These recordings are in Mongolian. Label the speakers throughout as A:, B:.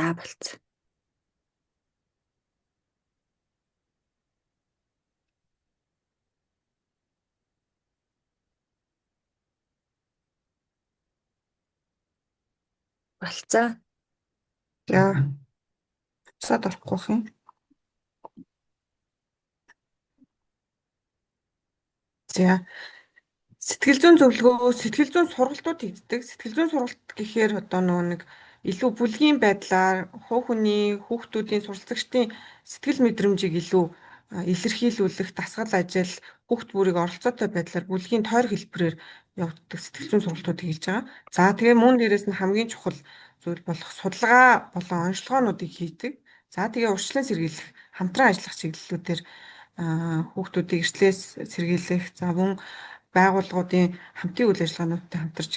A: За болцсон. Болцоо.
B: За буцаад орохгүй юм. За сэтгэл зүйн зөвлөгөө, сэтгэл зүйн сургалтууд хийгддэг. Сэтгэл зүйн сургалт гэхээр одоо нөгөө нэг илүү бүлгийн байдлаар хүний хүүхдүүдийн суралцагчдын сэтгэл мэдрэмжийг илүү илэрхийлүүлэх дасгал ажил, хүүхд бүрийг оролцоотой байдлаар бүлгийн тойр хэлбэрээр явагддаг сэтгэл зүйн сургалтууд хийж байгаа. За тэгээ мөн дээрэс нь хамгийн чухал зүйл болох судалгаа болон онцлогоонуудыг хийдэг. За тэгээ урьдчилан сэргийлэх, хамтран ажиллах чиглэлүүдээр хүүхдүүдийг эртлээс сэргийлэх, за мөн байгууллагуудын хамтын үйл ажиллагаануудтай хамтарч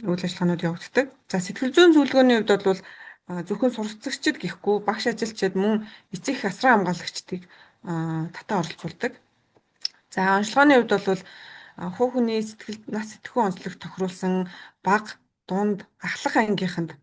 B: үйл ажиллагаанууд явагддаг. За сэтгэл зүйн зөвлөгөөний хувьд бол зөвхөн суралцагчид гэхгүй багш ажилчид мөн эцэг их асран хамгаалагчдыг татан оролцуулдаг. За онцлогооны хувьд бол хүний сэтгэл нас сэтгхүүн онцлог тохируулсан бага, дунд, ахлах ангийнханд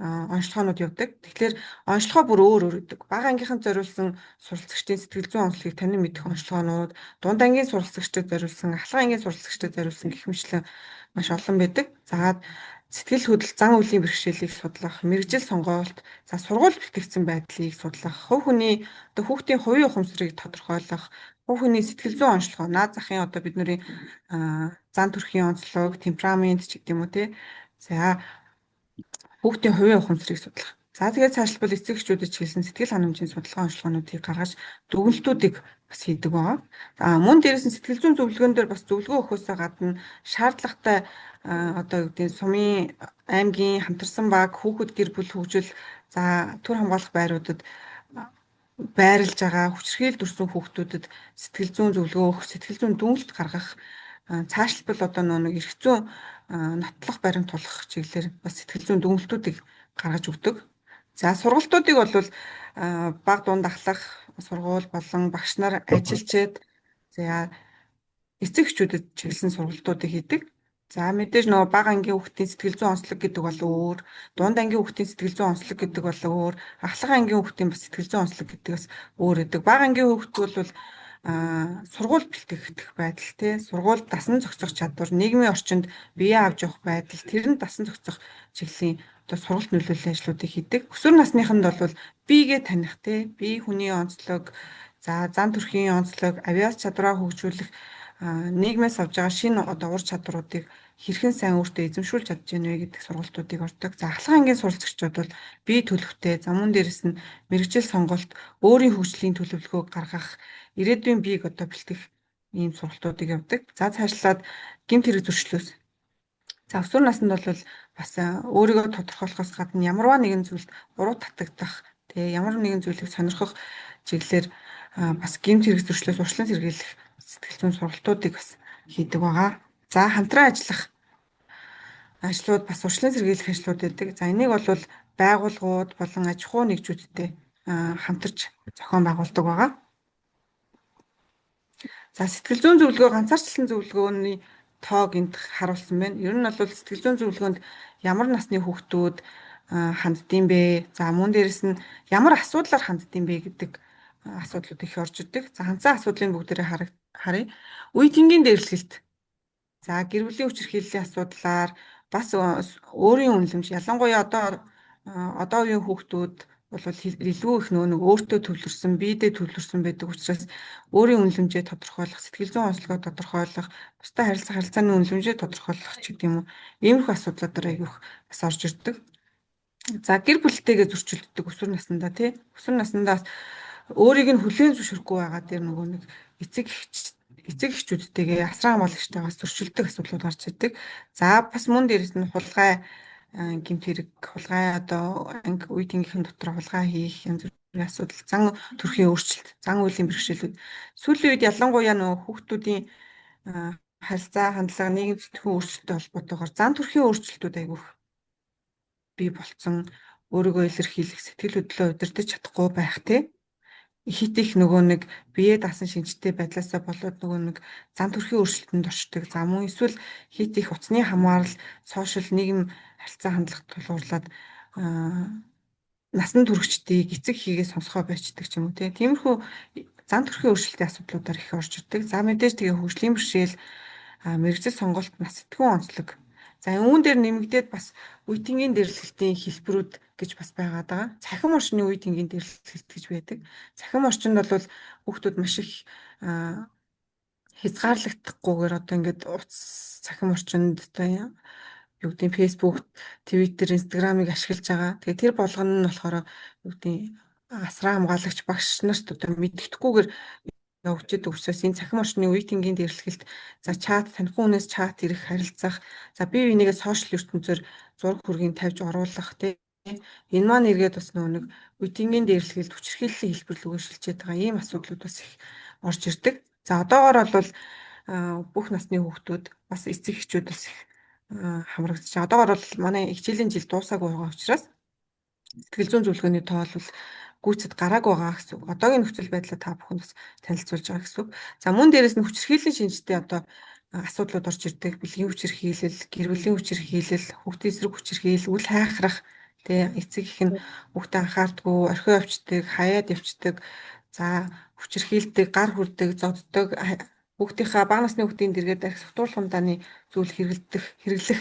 B: онцлогоонууд явдаг. Тэгэхээр онцлогоо бүр өөр өөр өгдөг. Бага ангийнханд зориулсан суралцагчдын сэтгэл зүйн онцлогийг танин мэдэх онцлогоонууд, дунд ангийн суралцагчдад зориулсан, ахлах ангийн суралцагчдад зориулсан гэх мэтлэн маш олон байдаг. За сэтгэл хөдлөл зан үлийн бэрхшээлийг судлах, мэрэгжил сонголт, за сургууль бүтгэгдсэн байдлыг судлах, хувь хүний одоо хүүхдийн хувийн ухамсарыг тодорхойлох, хувь хүний сэтгэл зүйн онцлогоо, наад захын одоо бидний зан төрхийн онцлог, темперамент ч гэдэг юм уу те. За хүүхдийн хувийн ухамсарыг судлах. За тэгээд цаашлбал эцэг эхчүүдэд ч хэлсэн сэтгэл ханамжийн судалгаа онцлогоонуудыг гаргаж дүгнэлтүүдийг бас хийдэг байгаа. За мөн дээрээс нь сэтгэл зүйн зөвлөгөөн дээр бас зөвлөгөө өгөхөөсөө гадна шаардлагатай одоо юу гэдэг нь сумын аймгийн хамтарсан баг хүүхэд гэр бүл хөгжил за төр хамгаалах байруудад байрлаж байгаа хүчирхийлэл дүрсэн хүүхдүүдэд сэтгэл зүйн зөвлөгөө өгөх, сэтгэл зүйн дүгнэлт гаргах цаашлбал одоо нэг эрх зүйн нотлох баримт тулах чиглэлээр бас сэтгэл зүйн дүгнэлтүүдийг гаргаж өгдөг. За сургалтуудыг бол бага дунд ахлах сургууль болон багш нар ажилчид за эцэг эхчүүдэд чиглэсэн сургалтуудыг хийдэг. За мэдээж нөгөө бага ангийн хүүхдийн сэтгэл зүйн онцлог гэдэг бол өөр, дунд ангийн хүүхдийн сэтгэл зүйн онцлог гэдэг бол өөр, ахлах ангийн хүүхдийн бас сэтгэл зүйн онцлог гэдэг бас өөр гэдэг. Бага ангийн хүүхдүүд бол сургууль бэлтгэх байдал тий сургууль дасан зохицох чадвар нийгмийн орчинд бие авч явах байдал тэр нь дасан зохицох чиглэлийн одоо сургалт нөлөөллийн ажлуудыг хийдэг. Өсвөр насныханд бол биегээ таних тий бие хүний онцлог за зан төрхийн онцлог авиас чадвараа хөгжүүлэх нийгмээс авж байгаа шинэ одоо ур чадваруудыг хэрхэн сайн өөртөө эзэмшүүлж чадж гэнэ вэ гэдэг сургалтуудыг ордог. За ахлах ангийн суралцагчид бол бие төлөвтэй, за мөн дээрэс нь мэрэгжил сонголт, өөрийн хөгжлийн төлөвлөгөөг гаргах, ирээдүйн биеийг одоо бэлтгэх ийм сургалтуудыг явдаг. За цаашлаад гэмт хэрэг зөрчлөөс. За өсвөр наснд бол бас өөрийгөө тодорхойлохоос гадна ямарваа нэгэн зүйлд буруу татагдах, тэгээ ямар нэгэн зүйлийг сонирхох чиглэлээр бас гэмт хэрэг зөрчлөөс урьдчилан сэргийлэх сэтгэл зүйн сургалтуудыг бас хийдэг байгаа. За хамтран ажиллах ажлууд бас урьдчилан сэргийлэх ажлууд байдаг. За энийг бол байгууллагууд болон аж ахуй нэгжүүдтэй хамтарч зохион байгуулдаг байгаа. За сэтгэл зүйн зөвлөгөө ганцаарчлан зөвлөгөөний тоог энд харуулсан байна. Ер нь бол сэтгэл зүйн зөвлөгөөнд ямар насны хүүхдүүд ханддсан бэ? За мөн дээрэс нь ямар асуудлаар ханддсан бэ гэдэг асуудлууд их орж ирдэг. За ганцхан асуудлыг бүгдээрээ харъя. Үе тэнгийн дээрлэлт. За гэр бүлийн хүчирхийллийн асуудлаар бас өөрийн үнэлэмж ялангуяа одоо үеийн хүүхдүүд бол илүү их нөгөө өөртөө төвлөрсөн, биедээ төвлөрсөн байдаг учраас өөрийн үнэлэмжээ тодорхойлох, сэтгэл зүйн онцлогоо тодорхойлох, бусдад харилцааны үнэлэмжээ тодорхойлох ч гэдэг юм уу. Иймэрхүү асуудлуудаар аявих бас орж ирдэг. За гэр бүлтэйгээ зөрчилддөг өсвөр наснда тий. Өсвөр наснда өөрийг нь хүлээн зөвшөөрөхгүй байгаа дээр нөгөө нэг эцэг эхчүүдтэйгээ асран хамгаалагчтайгаас зөрчилдөг асуудлууд гарч ирдэг. За бас мөн дээрэс нь хулгай гэмт хэрэг, хулгай одоо анги үе тэнгийнхэн дотор хулгай хийх янз бүрийн асуудал, зан төрхийн өөрчлөлт, зан үйлийн бэрхшээлүүд. Сүүлийн үед ялангуяа нөгөө хүүхдүүдийн харилцаа, хандлага, нийгэм сэтгэхүйн өөрчлөлттэй холбоотойгоор зан төрхийн өөрчлөлтүүд айгүйх бий болцсон, өөрийгөө илэрхийлэх, сэтгэл хөдлөлөө удирдах чадахгүй байх тий. Хит их нөгөө нэг бие дасан шинжтэй байдлаасаа болоод нөгөө нэг зан төрхийн өөрчлөлтөнд орчдөг. За мөн эсвэл хит их утасны хамаарал, сошиал нийгэм харилцаа хандлагт тулгуурлаад насан туршидтыг эцэг хийгээ сонсгоо байцдаг ч юм уу тиймэрхүү зан төрхийн өөрчлөлтийн асуудлуудаар их орж ирдэг. За мэдээж тэгээ хөгжлийн бэрхшээл, мэрэгжил сонголт, нас сэтгүүн онцлог. За үүн дээр нэмэгдээд бас үе тэнгийн дэрлэлтийн хэлбэрүүд гэж бас байгаад байгаа. Цахим орчны үе тэнгийн дэрлэлт гэж байдаг. Цахим орчинд бол хүүхдүүд маш их хязгаарлагдахгүйгээр одоо ингээд утас цахим орчинд одоо юу гэдэг нь Facebook, Twitter, Instagram-ыг ашиглаж байгаа. Тэгээ тэр болгоно нь болохоор юу гэдэг нь асран хамгаалагч багш нарт одоо мэддэхгүйгээр явж идэг учраас энэ цахим орчны үе тэнгийн дэрлэгэлт за чат танихгүй хүнээс чат ирэх харилцах за бие бинийгээ сошиал ертөнцөөр зураг хүргийг тавьж оруулах тий энэ маань эргээд бас нэг үе тэнгийн дэрлэгэлт хүчирхийллийн хэлбэрлүүгээр шилжиж байгаа ийм асуудлууд бас их орж ирдэг. За одоогоор бол бүх насны хүүхдүүд бас эцэг эхчүүд бас их хамрагдаж байгаа. Одоогоор бол манай хичээлийн жил дуусаагүй байгаа учраас сэтгэл зүйн зөвлөгөөний тоо бол гүйцэд гараагүй байгаа гэсэн үг. Одоогийн нөхцөл байдлаа та бүхэн бас танилцуулж байгаа гэсэн үг. За мөн дээрэс нь хүчирхийллийн шинжтэй одоо асуудлууд орж ирдэг. Бэлгийн хүчирхийлэл, гэр бүлийн хүчирхийлэл, хүүхдийн эсрэг хүчирхийлэл, үл хайхрах, тэгээ эцэг их нь хүүхдээ анхаардгүй, орхио явцдаг, хаяад явцдаг. За хүчирхийлдэг, гар хүрдэг, зоддог, хүүхдийнхаа бага насны хүүхдийн дэргээд арх сутуурлах ундааны зүйл хэрэглэх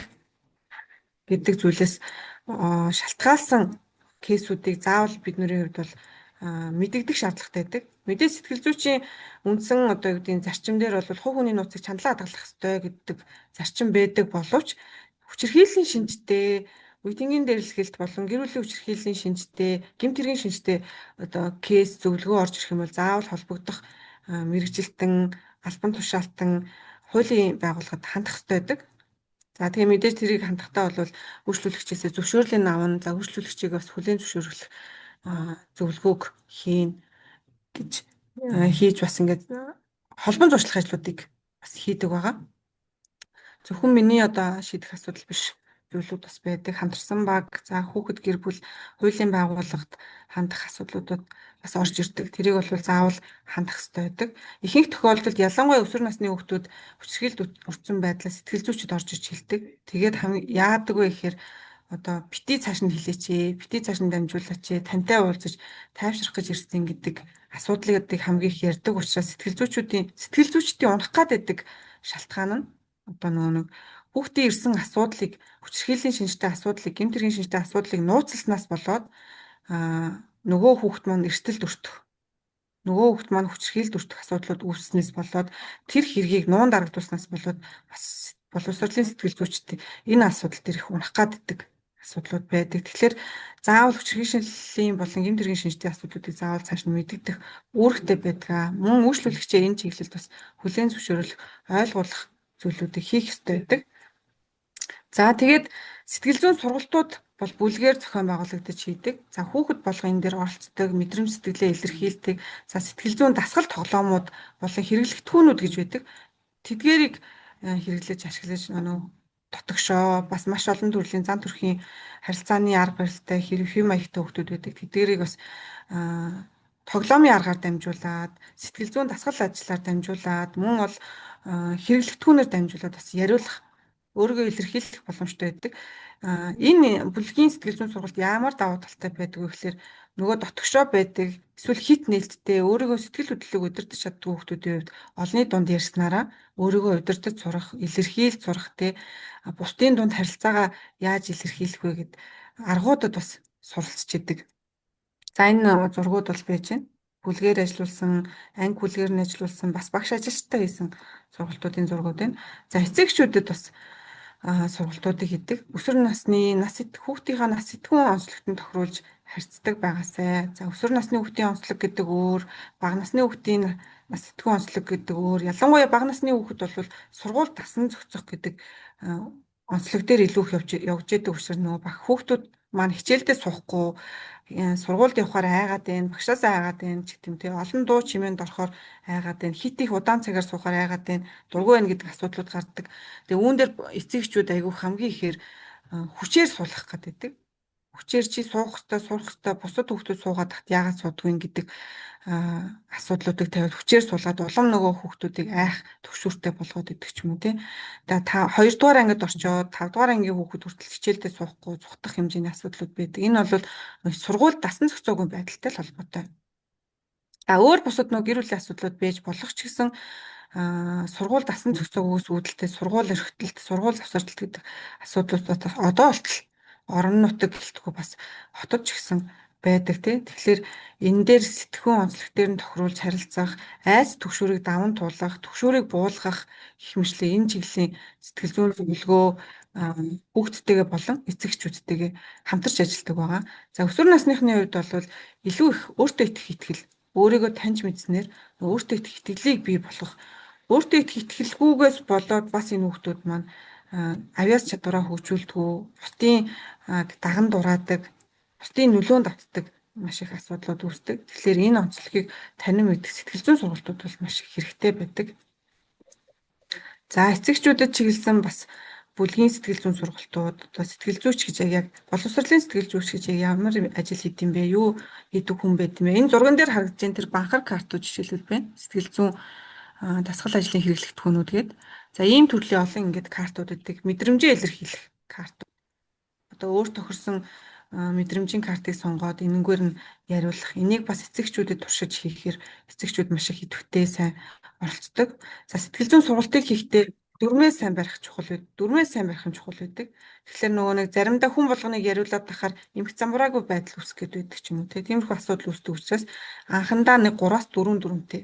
B: гэдэг зүйлээс шалтгаалсан кейсүүдийг заавал бидний хувьд бол мэдэгдэх шаардлагатай байдаг. Мэдээж сэтгэл зүйчийн үндсэн одоо юу гэдгийг зарчим дээр бол хувь хүний нууцыг чандлан хадгалах ёстой гэдэг зарчим байдаг боловч хүчирхийллийн шинжтэй үе тэнгийн дэрлэгэлт болон гэр бүлийн хүчирхийллийн шинжтэй гэмт хэргийн шинжтэй одоо кейс зөвлөгөө орж ирэх юм бол заавал холбогдох мэрэгжилтэн албан тушаалтан хуулийн байгууллагад хандах ёстой байдаг. За тэгээ мэдээж тэрийг хандахдаа бол үйлчлүүлэгчээсээ зөвшөөрлийг авна. За үйлчлүүлэгчийг бас хүлээн зөвшөөрөх зөвлөгөөг хийн гэж хийж бас ингээд холбон зуршлах ажлуудыг бас хийдэг байгаа. Зөвхөн миний одоо шийдэх асуудал биш зүйлүүд бас байдаг. Хамтарсан баг, за хүүхэд гэр бүл хуулийн байгууллагад хандах асуудлуудад бас орж ирдэг. Тэрийг бол заавал хандах хэрэгтэй байдаг. Ихэнх тохиолдолд ялангуяа өсвөр насны хүүхдүүд хүчирхийлэлд өртсөн байдлаа сэтгэл зүйчид орж иж хэлдэг. Тэгээд яадаг вэ гэхээр одоо бити цааш нь хилээч, бити цааш нь дамжуулаач, тантай уулзаж тайвшрах гэж ирсэн гэдэг асуудлыг хамгийн их ярьдаг учраас сэтгэл зүйчдийн унах гад байдаг шалтгаан нь одоо нэг хүүхдийн ирсэн асуудлыг хүчирхийллийн шинжтэй асуудлыг гэмт хэргийн шинжтэй асуудлыг нууцласнаас болоод нөгөө хүүхд маань эрсдэлд өртөх нөгөө хүүхд маань хүчирхийлэлд өртөх асуудлууд үүснээс болоод тэр хэргийг нуун дарагдуулснаас болоод бас боловсролын сэтгэл зүйчдийн энэ асуудал дээр их унах гаддаг асуудлууд байдаг. Тэгэхээр заавал хүчирхийллийн болон гэмт хэргийн шинжтэй асуудлуудыг заавал цааш нь мэддэх үүрэгтэй байдаг. Мөн үйлчлүүлэгчээ энэ чиглэлд бас хүлээн зөвшөөрөх, ойлгуулах зүйлүүдийг хийх ёстой байдаг. За тэгээд сэтгэл зүйн сургалтууд бол бүлгээр зохион байгуулагдаж хийдэг. За хүүхэд болго энэ дээр оролцдог, мэдрэмж сэтгэлээ илэрхийлдэг. За сэтгэл зүйн дасгал тоглоомууд болон хэрэглэгдэхүүнүүд гэж байдаг. Тэдгээрийг хэрэглэж ашиглаж дотогшоо бас маш олон төрлийн зан төрхийн харилцааны арга барилтай хэв маягтай хүүхдүүд байдаг. Тэдгээрийг бас тоглоомын аргаар дамжуулаад, сэтгэл зүйн дасгал ажлаар дамжуулаад, мөн бол хэрэглэгдэхүүнээр дамжуулаад бас яриулах, өөрийгөө илэрхийлэх боломжтой байдаг. Энэ бүлгийн сэтгэл зүйн сургалт ямар давуу талтай байдаг вэ гэхээр нөгөө дотогшоо байдаг, эсвэл хит нээлттэй өөрийгөө сэтгэл хөдлөлөг удирдах чаддгүй хүүхдүүдийн хувьд олонний дунд ярьснараа өөрийгөө удирдах сурах, илэрхийлж сурах бусдын дунд харилцаагаа яаж илэрхийлэх вэ гэд аргуудад бас суралцж идэг. За энэ зургууд бол байж байна. Бүлгээр ажиллуулсан, анги бүлгээр нь ажиллуулсан, бас багш ажилчтай хийсэн сургалтуудын зургууд байна. За эцэгчүүдэд бас сургалтуудыг хийдэг. Өсвөр насны хүүхдийнхаа нас сэтгүүн онцлогтод тохируулж харьцдаг байгаасай. За өсвөр насны хүүхдийн онцлог гэдэг өөр, бага насны хүүхдийн нас сэтгүүн онцлог гэдэг өөр. Ялангуяа бага насны хүүхэд бол сургууль дасан зохицох гэдэг онцлог дээр илүү их явж идэг учраас нөгөө бага хүүхдүүд маань хичээлдээ суухгүй сургуульд явахаар айгаад байна, багшаасаа айгаад байна ч гэдэм тий олон дуу чимээнд орохоор айгаад байна, хит их удаан цагаар суухаар айгаад байна, дургүй байна гэдэг асуудлууд гардаг. Тэгээ үүн дээр эцэг эхчүүд айгүй хамгийн ихээр хүчээр суулгах гэдэг. хүчээр чи суух хэрэгтэй, сурах хэрэгтэй, бусад хүүхдүүд суугаад тахт яагаад суудгүй гэдэг асуудлуудыг тавиад хүчээр суулгаад улам нөгөө хүүхдүүдийг айх төгшүүртэй болгоод идэг ч юм уу тий. Тэгээ та 2 дугаар ангид орчоод 5 дугаар ангийн хүүхэд хүртэл хичээлдээ суухгүй зүхтах хэмжээний асуудлууд байдаг. Энэ бол сургууль дасан зохицоогүй байдалтай л холбоотой. Өөр бусад нөгөө гэр бүлийн асуудлууд байж болох ч гэсэн сургууль дасан зохицоогоос үүдэлтэй сургууль эрхтэлт, сургууль завсарлалт гэдэг асуудлууд одоо болтол орон нутаг гэлтгүй бас хотод ч гэсэн байдаг тий. Тэгэхээр энэ дээр сэтгхүүн онцлог дээр нь тохируулж харилцах, айц түгшүүрийг даван туулах, түгшүүрийг буулгах гэх мэтлээ энэ чиглэлийн сэтгэл зүйн зөвлөгөө хүүхдтэйгээ болон эцэгчүүдтэйгээ хамтарч ажилладаг байгаа. За өсвөр насныхны хувьд бол илүү их өөртөө итгэх итгэл, өөрийгөө таньж мэдснээр өөртөө итгэх итгэлийг бий болгох, өөртөө итгэх итгэлгүйгээс болоод бас энэ хүүхдүүд маань авяас чадвараа хөгжүүлдэг, бусдын даган дураадаг, бусдын нөлөөнд автдаг маш их асуудлууд үүсдэг. Тэгэхээр энэ онцлогийг танин мэдэх сэтгэл зүйн сургалтууд бол маш их хэрэгтэй байдаг. За эцэгчүүдэд чиглэсэн бас бүлгийн сэтгэл зүйн сургалтууд, одоо сэтгэл зүйч гэж яг боловсролын сэтгэл зүйч гэж ямар ажил хийд юм бэ? Юу хийдэг хүн байд юм бэ? Энэ зурган дээр харагдаж байна тэр банхар картууд жишээлбэл байна. Сэтгэл зүйн дасгал ажлын хэрэглэгдэхүүнүүд гээд. За ийм төрлийн олон ингээд картууд өгдөг. Мэдрэмжээ илэрхийлэх карт. Одоо өөр тохирсон мэдрэмжийн картыг сонгоод энэнгээр нь яриулах. Энийг бас эцэгчүүдэд туршиж хийхээр эцэгчүүд маш их идэвхтэй сайн оролцдог. За сэтгэл зүйн сургалтыг хийхдээ дүрмээ сайн барих чухал байдаг. Дүрмээ сайн барих нь чухал байдаг. Тэгэхээр нөгөө нэг заримдаа хүн болгоныг яриулаад тахаар эмх замбраагүй байдал үүсэх гээд байдаг ч юм уу. Тиймэрхүү асуудал үүсдэг учраас анхандаа нэг 3-4 дүрмтэй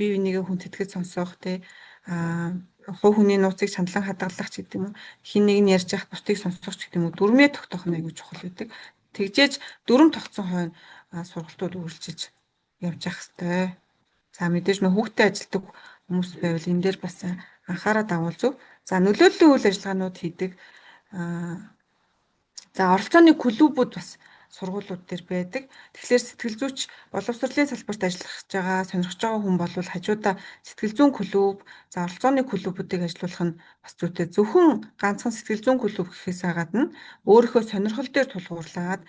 B: бие бинийгээ хүн тэтгэж сонсох тий хувь хүний нууцыг чандлан хадгалах ч гэдэг юм уу хин нэг нь ярьж явах бусдыг сонсох ч гэдэг юм уу дүрмээ тогтоох нь аягүй чухал байдаг. Тэгжээж дүрм тогтсон хойно сургалтууд үргэлжиж явж явах хэрэгтэй. За мэдээж нөх хүүхдэд ажилтдаг хүмүүс байвал энэ дээр бас анхаарал тавуул зөв. За нөлөөллийн үйл ажиллагаанууд хийдэг. За оролцооны клубүүд бас сургуулиуд дээр байдаг. Тэгэхээр сэтгэл зүйч боловсролын салбарт ажиллаж байгаа, сонирхож байгаа хүн бол хажуудаа сэтгэл зүйн клуб, за оролцооны клубүүдийг ажилуулах нь бас зүйтэй. Зөвхөн ганцхан сэтгэл зүйн клуб гэхээс гадна өөрийнхөө сонирхол дээр тулгуурлаад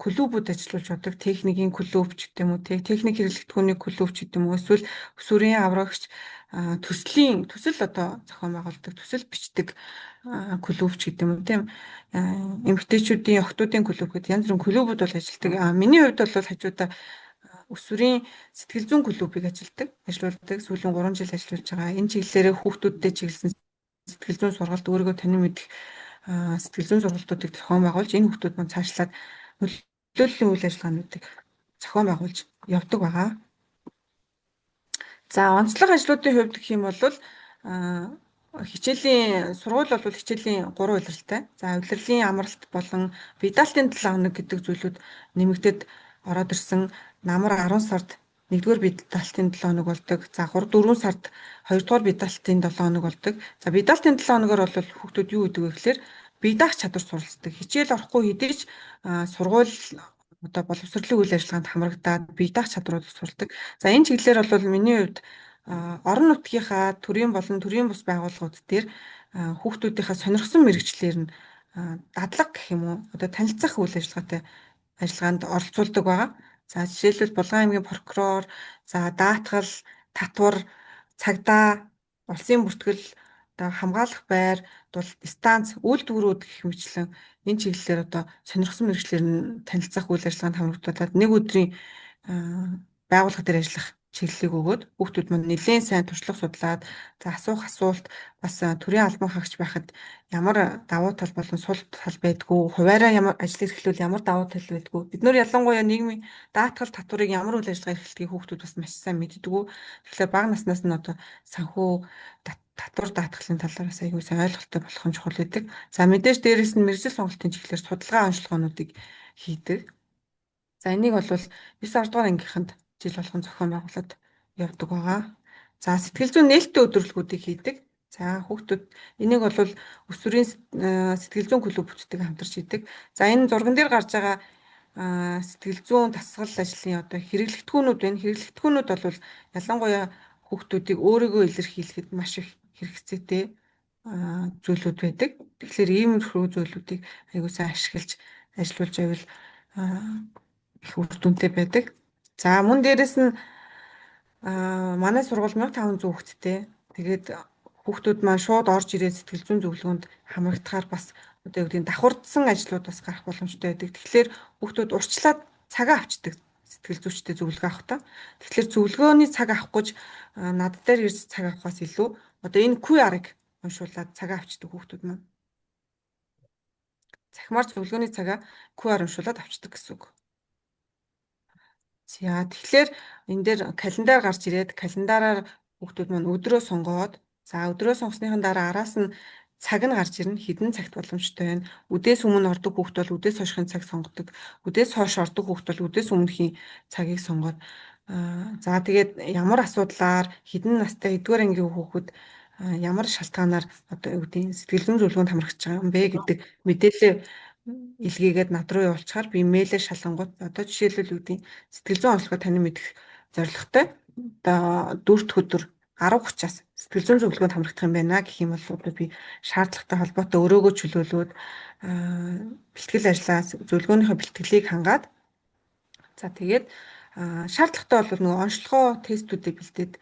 B: клубүүд ажилуулж байдаг. Техникийн клуб ч гэдэг юм уу, техник хэрэглэгдэхүүний клуб ч гэдэг юм уу, эсвэл өсвөрийн аврагч төсөл одоо зохион байгуулдаг, төсөл бичдэг клуб ч гэдэг юм уу тийм эмэгтэйчүүдийн охтуудын клуб гэдэг янз бүрийн клубүүд бол ажилтдаг. Миний хувьд бол хажуудаа өсвөрийн сэтгэл зүйн клубыг ажилуулдаг. Сүүлийн 3 жил ажиллаж байгаа. Энэ чиглэлээр хүүхдүүдтэй чиглэсэн сэтгэл зүйн сургалт өөрийгөө танин мэдэх сэтгэл зүйн сургалтуудыг зохион байгуулж энэ хүүхдүүд маань цаашлаад нөлөөллийн үйл ажиллагаануудыг зохион байгуулж явдаг байгаа. За онцлог ажлуудын хувьд гэх юм бол хичээлийн сургууль бол хичээлийн 3 улиралтай. За улирлын амралт болон бие даалтын 7 хоног гэдэг зүйлүүд нэмэгдээд ороод ирсэн. Намар 10 сард 1-р бие даалтын 7 хоног болдог. За 3-4 сард 2-р бие даалтын 7 хоног болдог. За бие даалтын 7 хоногор бол хүүхдүүд юу гэдэг вэ гэхээр бие даах чадвар суралцдаг. Хичээл орохгүй хэдий ч сургууль одоо боловсролын үйл ажиллагаанд хамрагдаад бие даах чадварууд суралцдаг. За энэ чиглэлээр бол миний хувьд орон нутгийнхаа төрийн болон төрийн бус байгууллагууд дээр хүүхдүүдийнхээ сонирхсон мэрэгчлэр нь дадлага гэх юм уу одоо танилцах үйл ажиллагаанд оролцуулдаг байгаа. За жишээлбэл Булган аймгийн прокурор, за даатгал, татвар, цагдаа, улсын бүртгэл, одоо хамгаалах байр, станц, үйлдвэрүүд гэх мэтлэн энэ чиглэлээр одоо сонирхсон мэрэгчлэр нь танилцах үйл ажиллагаанд хамрагдуулаад нэг өдрийн байгууллага дээр ажиллах чиглэлийг өгөөд хүүхдүүд маань нэлээд сайн туршлага судлаад за асуух асуулт бас төрийн албан хаагч байхад ямар давуу тал болон сул тал байдгүй хуваараа ямар ажил эрхлүүл ямар давуу тал байдгүй бид нар ялангуяа нийгмийн даатгал татварыг ямар үйл ажиллагаа эрхлэдгийг хүүхдүүд бас маш сайн мэддэггүй. Тэгэхээр бага наснаас нь одоо санхүү татвар даатгалын талаараас аягүй сайн ойлголттой болох нь чухал байдаг. За мэдээж дээрэс нь мэргэжил сонголтын чиглэлээр судалгаа онцлогоонуудыг хийдэг. За энийг бол 9-10 дугаар ангийнханд жил болгон зохион байгуулад явдаг байгаа. За сэтгэл зүйн нээлттэй өдрөлгүүдийг хийдэг. За хүүхдүүд энийг бол өсвөрийн сэтгэл зүйн клубүүдтэйг хамтарч хийдэг. За энэ зурган дээр гарч байгаа сэтгэл зүйн дасгал ажлын одоо хэрэглэгдэхүүнүүд байна. Хэрэглэгдэхүүнүүд бол ялангуяа хүүхдүүдийг өөрийгөө илэрхийлэхэд маш их хэрэгцээтэй зүйлүүд байдаг. Тэгэхээр иймэрхүү зүйлүүдийг аягүй сайн ашиглаж ажиллуулж байвал их үр дүнтэй байдаг. За мөн дээрэс нь манай сургууль 1500 хүүхэдтэй. Тэгээд хүүхдүүд маань шууд орж ирээд сэтгэл зүйн зөвлөгөөнд хамрагдахаар бас одоо юу гэдэг нь давхардсан ажлууд бас гарах боломжтой байдаг. Тэгэхээр хүүхдүүд урьдчилаад цагаа авчдаг сэтгэл зүйчтэй зөвлөгөө авахдаа. Тэгэхээр зөвлөгөөний цаг авах гэж над дээр ирж цаг авахаас илүү одоо энэ QR-ыг уншуулад цагаа авчдаг хүүхдүүд маань. Захимаар зөвлөгөөний цагаа QR уншуулад авчдаг гэсэн үг. За тэгэхээр энэ дээр календар гарч ирээд календараар хүүхдүүд маань өдрөө сонгоод өдрөө сонгосныхан дараа араас нь цаг нь гарч ирнэ. Хэдэн цагт боломжтой байна. Үдээс өмнө ордог хүүхд бол үдээс хойшхийн цаг сонгодог. Үдээс хойш ордог хүүхд бол үдээс өмнөхийн цагийг сонгоод тэгээд ямар асуудлаар хэдэн настай эдгээр ангийн хүүхэд ямар шалтгаанаар одоо юу гэдэг сэтгэл зүйн зөвлөгөөнд хамрагдаж байгаа юм бэ гэдэг мэдээлэл илгээгээд над руу явуулчихаар би имэйлээр шалгангууд одоо жишээлбэл үүдийн сэтгэл зүйн онцлогоо тань мэдэх зорилготой одоо 4 өдөр 10:30-аас сэтгэл зүйн зөвлөгөөнд хамрагдах юм байна гэх юм бол одоо би шаардлагатай холбоотой өрөөгөө чөлөөлөөд бэлтгэл ажлаас зөвлөгөөнийхөө бэлтгэлийг хангаад тэгээд шаардлагатай бол нөгөө онцлогоо тестүүдийг бэлдээд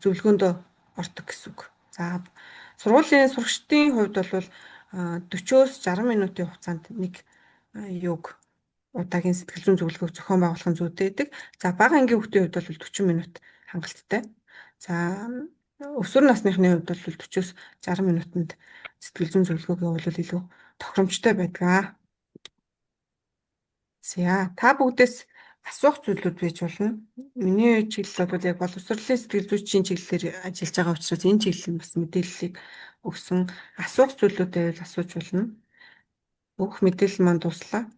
B: зөвлөгөөндөө ордог гэсэн үг. За сургуулийн сурагчдын хувьд бол 40-өөс 60 минутын хугацаанд нэг юг удаагийн сэтгэл зүйн зөвлөгөөг зохион байгуулахын зүйтэй байдаг. За бага ангийн хүүхдийн хувьд бол 40 минут хангалттай. За өсвөр насныхны хувьд бол 40-оос 60 минутанд сэтгэл зүйн зөвлөгөөг явуулвал илүү тохиромжтой байдаг. За та бүгдээс асуух зүйлүүд байж болно. Миний чиглэл бол яг боловсролын сэтгэл зүйчийн чиглэлээр ажиллаж байгаа учраас энэ чиглэлийн бас мэдээллийг өгсөн. Асуух зүйлүүд байвал асууж болно. Бүх мэдээлэл маань дуслаа.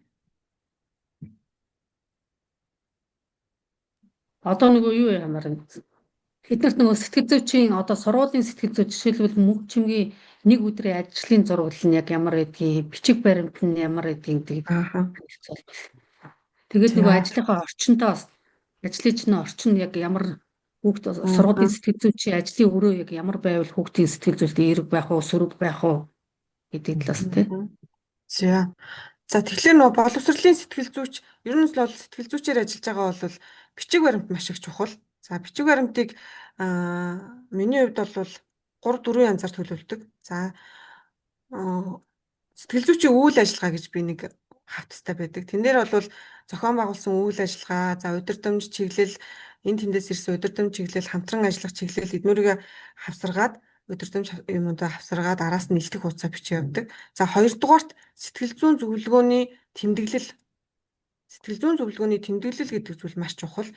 A: Одоо нөгөө юу ямар вэ? Тэднэрт нөгөө сэтгэл зүйчийн одоо сургуулийн сэтгэл зүйч жишээлбэл мөнх чимгийн нэг өдрийн ажлын зурвал нь яг ямар байдгийг, бичиг баримт нь ямар байдгийг тэгээд нөгөө ажлынхаа орчинтой бас ажлын чинь орчин яг ямар хүүхд сургуулийн сэтгэл зүйчийн ажлын өрөө яг ямар байвал хүүхдийн сэтгэл зүйд эерэг байх уу, сөрөг байх уу гэдэг талаас тийм.
B: За тэгэхээр нөгөө боловсролын сэтгэл зүйч ер нь бол сэтгэл зүйчээр ажиллаж байгаа бол бичиг баримт маш их чухал. За бичиг баримтыг миний хувьд бол 3-4 янзаар төлөвлөдөг. За сэтгэл зүйчийн үйл ажиллагаа гэж би нэг хавтастай байдаг. Тэн дээр бол зохион байгуулсан үйл ажиллагаа, за удирдамж чиглэл, энэ тэндээс ирсэн удирдамж чиглэл, хамтран ажиллах чиглэл эднүүрийг хавсаргаад удирдамж юмудаа хавсаргаад араас нь нэлтэх хугацаа бичиж явдаг. За хоёрдугаарт сэтгэл зүйн зөвлөгөөний тэмдэглэл. Сэтгэл зүйн зөвлөгөөний тэмдэглэл гэдэг зүйл маш чухал.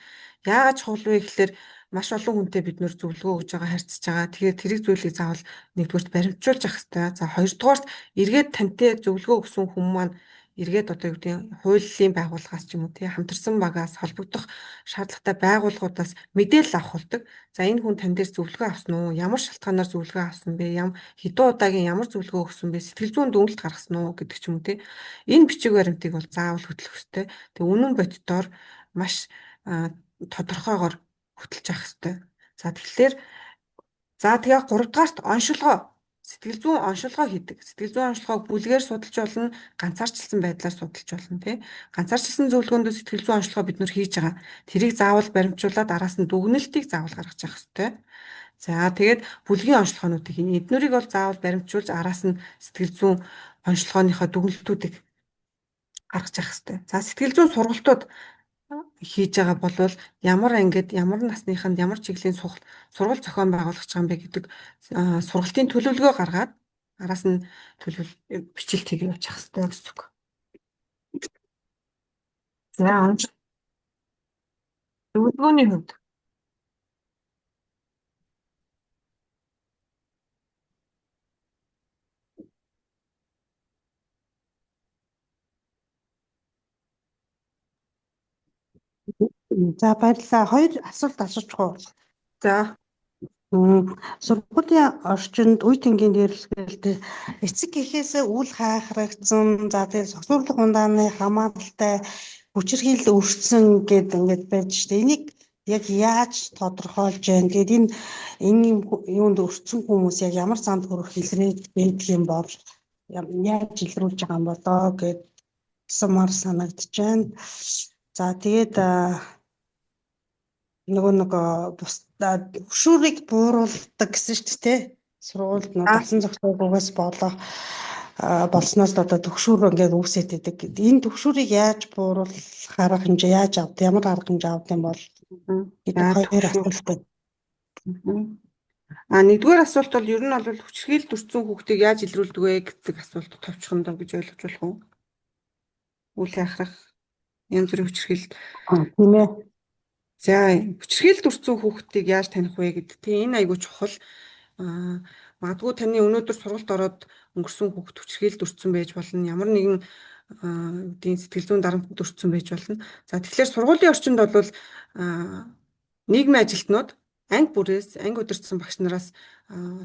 B: Яагаад чухал вэ гэхээр маш олон хүнтэй бид нөр зөвлөгөө өгж байгаа, харьцаж байгаа. Тэгэхээр тэрэг зүйлийг заавал нэгдүгürt баримтжуулж явах хэрэгтэй. За хоёрдугаарт эргээд тантай зөвлөгөө өгсөн хүмүүс маань эргээд одоо юу гэдэг нь хуулийн байгууллагаас ч юм уу тий хамтарсан багаас холбогдох шаардлагатай байгууллагуудаас мэдээлэл авах болдог. За энэ хүн тань дээр зөвлөгөө авсан уу? Ямар шалтгаанаар зөвлөгөө авсан бэ? Хэдэн удаагийн ямар зөвлөгөө өгсөн бэ? Сэтгэл зүйн дүгнэлт гаргасан уу гэдэг ч юм уу тий. Энэ бичиг баримтыг бол заавал хөтлөх хэрэгтэй. Тэгээ үнэн боддоор маш тодорхойгоор хөтлж авах хэрэгтэй. За тэгэхээр тэгээ 3 дугаарт оншилгоо сэтгэл зүйн оншилгоо хийдэг. Сэтгэл зүйн оншилгоог бүлгээр судалж болно, ганцаарчилсан байдлаар судалж болно тий. Ганцаарчилсан зөвлөгөөндөө сэтгэл зүйн оншилгоо бид нөр хийж байгаа. Тэрийг заавал баримтжуулаад араас нь дүгнэлтийг заавал гаргаж явах хэрэгтэй. За тэгээд бүлгийн оншилгоонуудыг эднэрийг бол заавал баримтжуулж араас нь сэтгэл зүйн оншилгооныхоо дүгнэлтүүдийг гаргаж явах хэрэгтэй. За сэтгэл зүйн сургалтууд хийж байгаа бол ямар ангид ямар насныханд ямар чиглэлийн сургалт зохион байгуулах гэж байгаа юм бэ гэдэг сургалтын төлөвлөгөө гаргаад араас нь бичлэлт хийгээ явуучих хэрэгтэй гэсэн үг. За зөвлөгөөний хувьд
C: За баярлалаа. Хоёр асуулт асуучих уу?
B: За
C: сургуулийн орчинд үе тэнгийн дээрлэлтэй эцэг эхээс үл хайхрагдсан за тэгээ согтуурлах ундааны хамааралтай хүчирхийлэл өртсөн гэд ингээд байж штэ. Энийг яг яаж тодорхойлж байна? Тэгээд энэ юунд өртсөн хүмүүс яг ямар занд хүрэх илрээд байдаг юм бол яаж илрүүлж байгаа юм болоо гэд сумаар санагдаж байна. За тэгээд нөгөө хөшүүрийг бууруулдаг гэсэн шүү дээ. Сургуульд нь дасан зохицуулгаас болсноос одоо төгшүүр ингээд үүсээд идэг. Энэ төгшүүрийг яаж бууруулах арга хэмжээ яаж авдаг, ямар арга хэмжээ авдаг юм бол гэдэг хоёр асуулт байна.
B: Нэгдүгээр асуулт бол ер нь бол хүчирхийлэлд өртсөн хүүхдийг яаж илрүүлдэг вэ гэдэг асуулт товчхон доо гэж ойлгож болох уу? Үл яхах янз бүрийн хүчирхийлэлд.
C: Тийм ээ.
B: За хүчирхийлэлд өртсөн хүүхдийг яаж таних вэ гэдэг. Тийм энэ айгүй чухал. Магадгүй таны өнөөдөр сургалт ороод өнгөрсөн хүүхд хүчирхийлэлд өртсөн байж болно. Ямар нэгэн сэтгэл зүйн дарамтд өртсөн байж болно. За тэгэхээр сургуулийн орчинд бол нийгмийн ажилтнууд анги бүрээс анги удирдсан багш нараас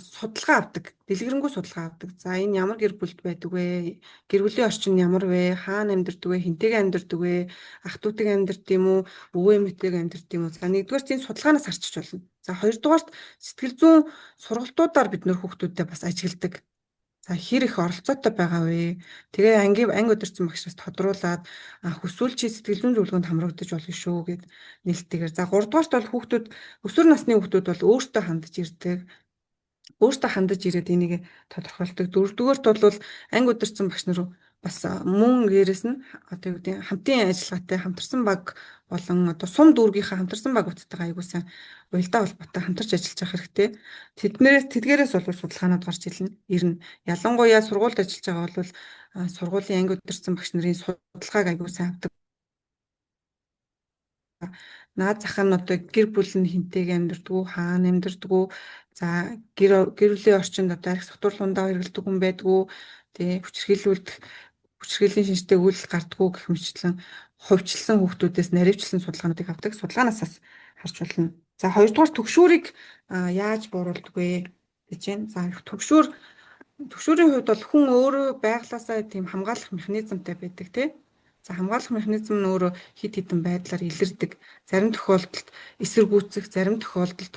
B: судалгаа авдаг, дэлгэрэнгүй судалгаа авдаг. За энэ ямар гэр бүлд байдаг вэ? Гэр бүлийн орчин ямар вэ? Хаана амьдардаг вэ? Хинтэйгээ амьдардаг вэ? Ах дүүтэйгээ амьдардаг юм уу? Өвөө эмээтэйгээ амьдардаг юм уу? За нэгдүгээр энэ судалгаанаас харчиж болно. За хоёрдугаарт сэтгэл зүйн сургалтуудаар бид нөр хүүхдүүдэд бас ажигладаг. За хэр их оролцоотой байгаа вэ? Тэгээ анги удирдсан багшаас тодруулаад хүсвэл чи сэтгэл зүйн зөвлөгөөнд хамрагдаж болно шүү гэд нээлттэйгээр. За гуравдугаарт бол хүүхдүүд өсвөр насны хүүхдүүд бол өөртөө хандаж ирдэг. Өөртөө хандаж ирээд энийг тодорхойлдог. Дөрөвдүгээрт бол анги удирдсан багш нар бас мөн гэрээс нь одоо юу гэдэг хамтын ажиллагаатай хамтарсан баг болон одоо сум дүүргийнхаа хамтарсан багуудтайгаа аягуулсан уялдаа холбоотой хамтарч ажиллаж явах хэрэгтэй. Тэдгээрээс бол судалгаанууд гарч ирнэ. Ялангуяа сургуульд ажиллаж байгаа бол сургуулийн анги удирдсан багш нарын судалгааг аягуулсан авдаг. Наад зах нь одоо гэр бүл нь хинтэйгээ амьдэрдгүү, хаана амьдэрдгүү, за гэр бүлийн орчинд одоо арх сатуурлуундаа хэрэглэдэг хүн байдгүй, тэгээ хүчирхийллийн шинжтэй үйл гардгүү гэх мэтчлэн хувьчилсан хүүхдүүдээс наривчлсан судалгаануудыг авдаг. Судалгаанаас харж болно. За хоёрдугаар төгшүүрийг яаж бууруулдаг вэ гэж байна. За төгшүүрийн хувьд бол хүн өөрөө байглаасаа тийм хамгаалах механизмтай байдаг тийм. За хамгаалах механизм нь өөрөө хид хідэн байдлаар илэрдэг. Зарим тохиолдолд эсэргүүцэх, зарим тохиолдолд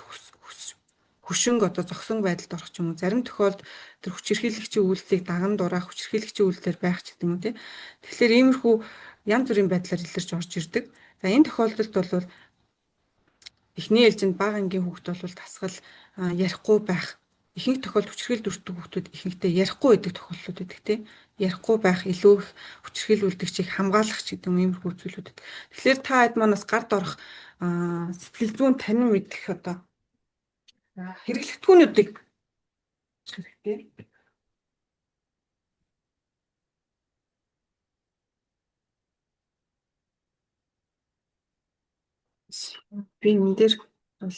B: хөшинг одоо зогсон байдалд орох ч юм уу. Зарим тохиолдолд тэр хүчирхийлэгчийн үйлдэлийг даган дураах, хүчирхийлэгчийн үйлдэлээр байх ч гэдэг юм тийм. Тэгэхээр иймэрхүү янз бүрийн байдлаар илэрч орж ирдэг. За энэ тохиолдолд бол эхний ээлжинд бага ангийн хүүхд бол тасгал ярихгүй байх. Ихэнх тохиолдолд хүчирхийлэлд өртдөг хүүхдүүд ихэнхдээ ярихгүй байдаг тохиолдлууд байдаг тийм. Ярихгүй байх, илүү их хүчирхийлүүлдэгчийг хамгаалах ч гэдэг юм иймэрхүү зүйлүүд. Тэгэхээр та хэд манаас гард орох сэтгэл зүйн танин мэдэх одоо хэрэглэгдэхүүнүүдийг хэрэгтэй. Би энэ дээр бол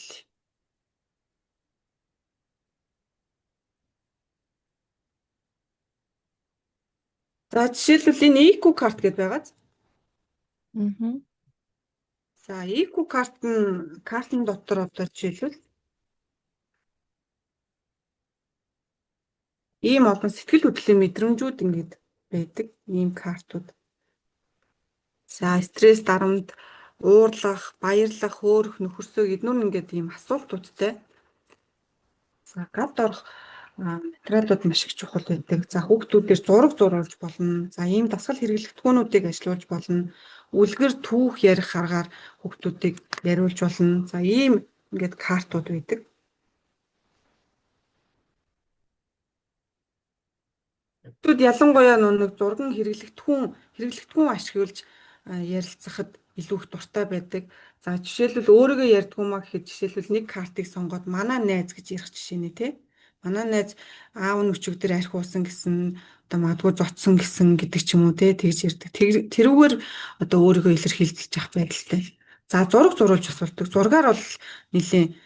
B: за жишээлбэл энэ EQ карт гэдээ байгаа. За EQ картын дотор одоо жишээлбэл ийм олон сэтгэл хөдлөлийн мэдрэмжүүд ингэж байдаг ийм картууд. За стресс, дарамт, уурлах, баярлах, хөөрөх, нөхөрсөө эднүр ингээд ийм асуултуудтай. За гадд орох материалууд маш их чухал байдаг. За хүүхдүүдээр зураг зурулж болно. За ийм дасгал хэрэглэгдэхүүнүүдийг ажилуулж болно. Үлгэр түүх ярих аргаар хүүхдүүдийг яриулж болно. За ийм ингээд картууд байдаг. Хүүхдүүд ялангуяа нэг зурган хэрэглэгдэхүүн ашиглаж ярилцахад илүү их дуртай байдаг. За жишээлбэл өөрийгөө ярьдгүй маа гэхэд жишээлбэл нэг картыг сонгоод манай найз гэж ярих жишээ нэ тий. Манай найз аав нь өчигдөр архи уусан гэсэн одоо магадгүй зодсон гэсэн гэдэг ч юм уу тий тэгж ярьдаг. Тэрүүгээр одоо өөрийгөө илэрхийлж авах байдалтай. За зураг зурулж асуулдаг. Зургаар бол нэлийн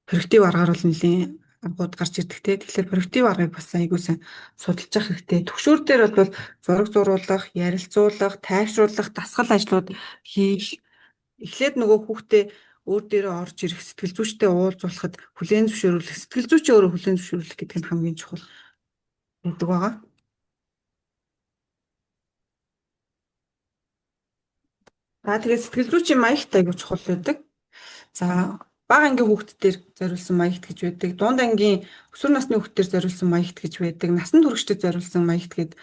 B: проектив аргаар бол нэлийн аргууд гарч ирдэг те. Тэгэхээр проектив аргыг бас аягуулсан судалж явах хэрэгтэй. Төгшүүр дээр бол зураг зурулах, ярилцуулах, тайвшруулах, дасгал ажлууд хийх. Эхлээд нөгөө хүүхдээ өөр дээрээ орж ирэх, сэтгэл зүйчтэй уулзуулахад хүлээн зөвшөөрүүлэх, сэтгэл зүйчээ өөрөө хүлээн зөвшөөрүүлэх гэдэг нь хамгийн чухал гэдэг байгаа. За тэгээд сэтгэл зүйчийн маягт аягүй чухал байдаг. За бага ангийн хүүхдүүдээр зориулсан маягт гэж байдаг. Дунд ангийн өсвөр насны хүүхдүүдээр зориулсан маягт гэж байдаг. Насан туршид зориулсан маягт гэд